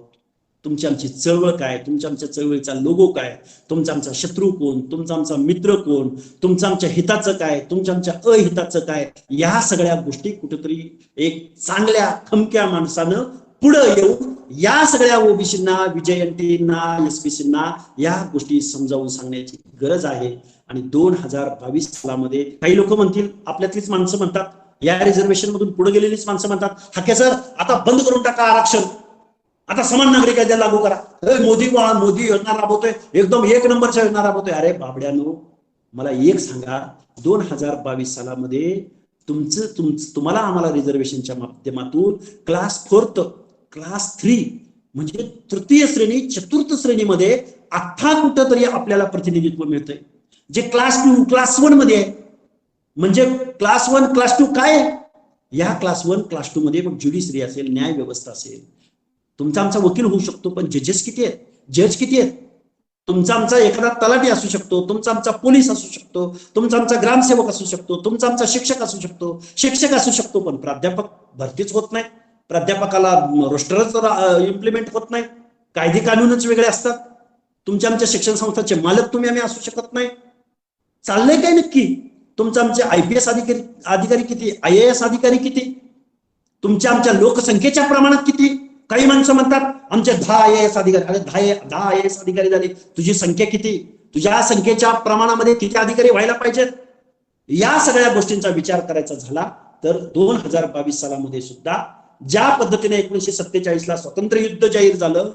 तुमची आमची चळवळ काय, तुमच्या आमच्या चळवळीचा लोगो काय, तुमचा आमचा शत्रू कोण, तुमचा आमचा मित्र कोण, तुमचं आमच्या हिताचं काय, तुमच्या आमच्या अहिताचं काय, या सगळ्या गोष्टी कुठेतरी एक चांगल्या खमक्या माणसानं पुढे येऊन या सगळ्या ओबीसींना, बीजेएनटींना, एसबीसींना या गोष्टी समजावून सांगण्याची गरज आहे. आणि 2022 सालामध्ये काही लोक म्हणतील, आपल्यातलीच माणसं म्हणतात, या रिझर्वेशन मधून पुढे गेलेलीच माणसं म्हणतात, हाके सर आता बंद करून टाका आरक्षण, आता समान नागरिक कायदा लागू करा, मोदी योजना राबवतोय, एकदम 1 नंबरच्या योजना राबवतोय. अरे बाबड्यानो, मला एक सांगा, 2022 सालामध्ये तुम्हाला आम्हाला रिझर्वेशनच्या माध्यमातून क्लास 4, क्लास 3 म्हणजे तृतीय श्रेणी, चतुर्थ श्रेणीमध्ये आता कुठं तरी आपल्याला प्रतिनिधित्व मिळतंय. जे क्लास 2, क्लास 1 मध्ये आहे, म्हणजे क्लास 1, क्लास 2 काय आहे? या क्लास 1, क्लास 2 मध्ये मग ज्युडिशरी असेल, न्याय व्यवस्था असेल, तुमचा आमचा वकील होऊ शकतो, पण जजेस किती आहेत, जज किती आहेत? तुमचा आमचा एखादा तलाठी असू शकतो, तुमचा आमचा पोलीस असू शकतो, तुमचा आमचा ग्रामसेवक असू शकतो, तुमचा आमचा शिक्षक असू शकतो, शिक्षक असू शकतो, पण प्राध्यापक भरतीच होत नाही, प्राध्यापकाला रोस्टरच इम्प्लिमेंट होत नाही, कायदे कानूनच वेगळे असतात. तुमच्या आमच्या शिक्षण संस्थांचे मालक तुम्ही आम्ही असू शकत नाही. चाललंय काय नक्की? तुमचे आमचे IPS अधिकारी किती, IAS अधिकारी किती, तुमच्या आमच्या लोकसंख्येच्या प्रमाणात किती? काही माणसं म्हणतात आमचे 10 IAS अधिकारी. अरे 10 IAS अधिकारी झाले, तुझी संख्या किती? तुझ्या संख्येच्या प्रमाणामध्ये किती अधिकारी व्हायला पाहिजेत? या सगळ्या गोष्टींचा विचार करायचा झाला तर 2022 सालामध्ये सुद्धा ज्या पद्धतीने 1947ला स्वातंत्र्य युद्ध जाहीर झालं,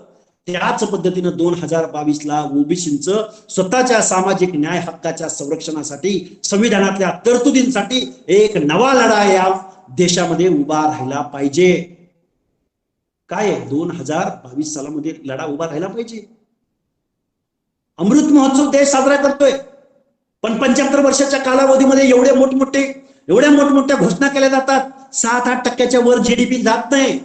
त्याच पद्धतीनं 2022 ला ओबीसींचं स्वतःच्या सामाजिक न्याय हक्काच्या संरक्षणासाठी, संविधानातल्या तरतुदींसाठी एक नवा लढा या देशामध्ये उभा राहिला पाहिजे. काय 2022 सालामध्ये लढा उभा राहिला पाहिजे. अमृत महोत्सव देश साजरा करतोय, पण 75 वर्षाच्या कालावधीमध्ये एवढ्या मोठमोठ्या घोषणा केल्या जातात. 7-8% वर GDP जात नाही.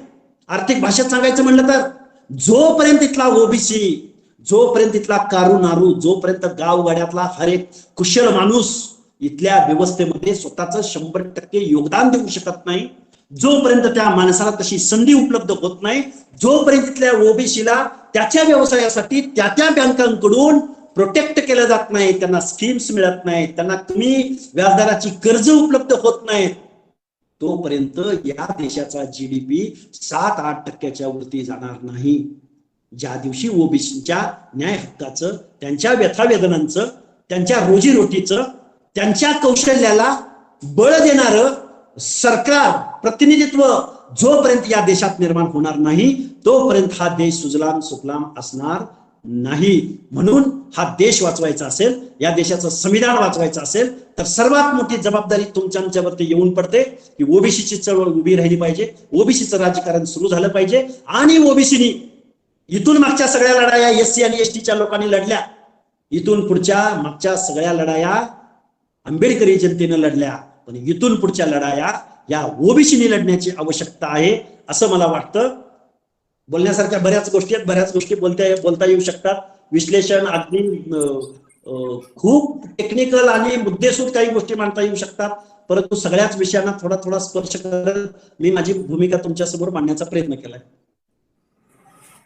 आर्थिक भाषेत सांगायचं म्हणलं तर जोपर्यंत इथला ओबीसी, जोपर्यंत इथला कारू नारू, जोपर्यंत गावगाड्यातला हर एक कुशल माणूस इथल्या व्यवस्थेमध्ये स्वतःचं 100% योगदान देऊ शकत नाही, जोपर्यंत त्या माणसाला तशी संधी उपलब्ध होत नाही, जोपर्यंत इथल्या ओबीसीला त्याच्या व्यवसायासाठी त्या बँकांकडून प्रोटेक्ट केलं जात नाही, त्यांना स्कीम्स मिळत नाहीत, त्यांना कमी व्याजदराची कर्ज उपलब्ध होत नाहीत, तोपर्यंत या देशाचा GDP 7-8% वरती जाणार नाही. ज्या दिवशी ओबीसीच्या न्याय हक्काचं, त्यांच्या व्यथावेदनांचं, त्यांच्या रोजीरोटीचं, त्यांच्या कौशल्याला बळ देणारं सरकार प्रतिनिधित्व जोपर्यंत या देशात निर्माण होणार नाही, तोपर्यंत हा देश सुजलाम सुफलाम असणार नाही. म्हणून हा देश वाचवायचा असेल, या देशाचं संविधान वाचवायचं असेल, तर सर्वात मोठी जबाबदारी तुमच्यावरती येऊन पडते की ओबीसीची चळवळ उभी राहिली पाहिजे, ओबीसीचं राजकारण सुरू झालं पाहिजे. आणि ओबीसीनी इथून मागच्या सगळ्या लढाया SC आणि STच्या लोकांनी लढल्या, इथून पुढच्या मागच्या सगळ्या लढाया आंबेडकरी जनतेनं लढल्या, पण इथून पुढच्या लढाया या ओबीसीनी लढण्याची आवश्यकता आहे असं मला वाटतं. बोलण्यासारख्या बऱ्याच गोष्टी आहेत, बऱ्याच गोष्टी बोलता येऊ शकतात. विश्लेषण अगदी खूप टेक्निकल आणि मुद्देसूद काही गोष्टी मांडता येऊ शकतात, परंतु सगळ्याच विषयांना थोडा थोडा स्पर्श करत मी माझी भूमिका तुमच्या समोर मांडण्याचा प्रयत्न केलाय.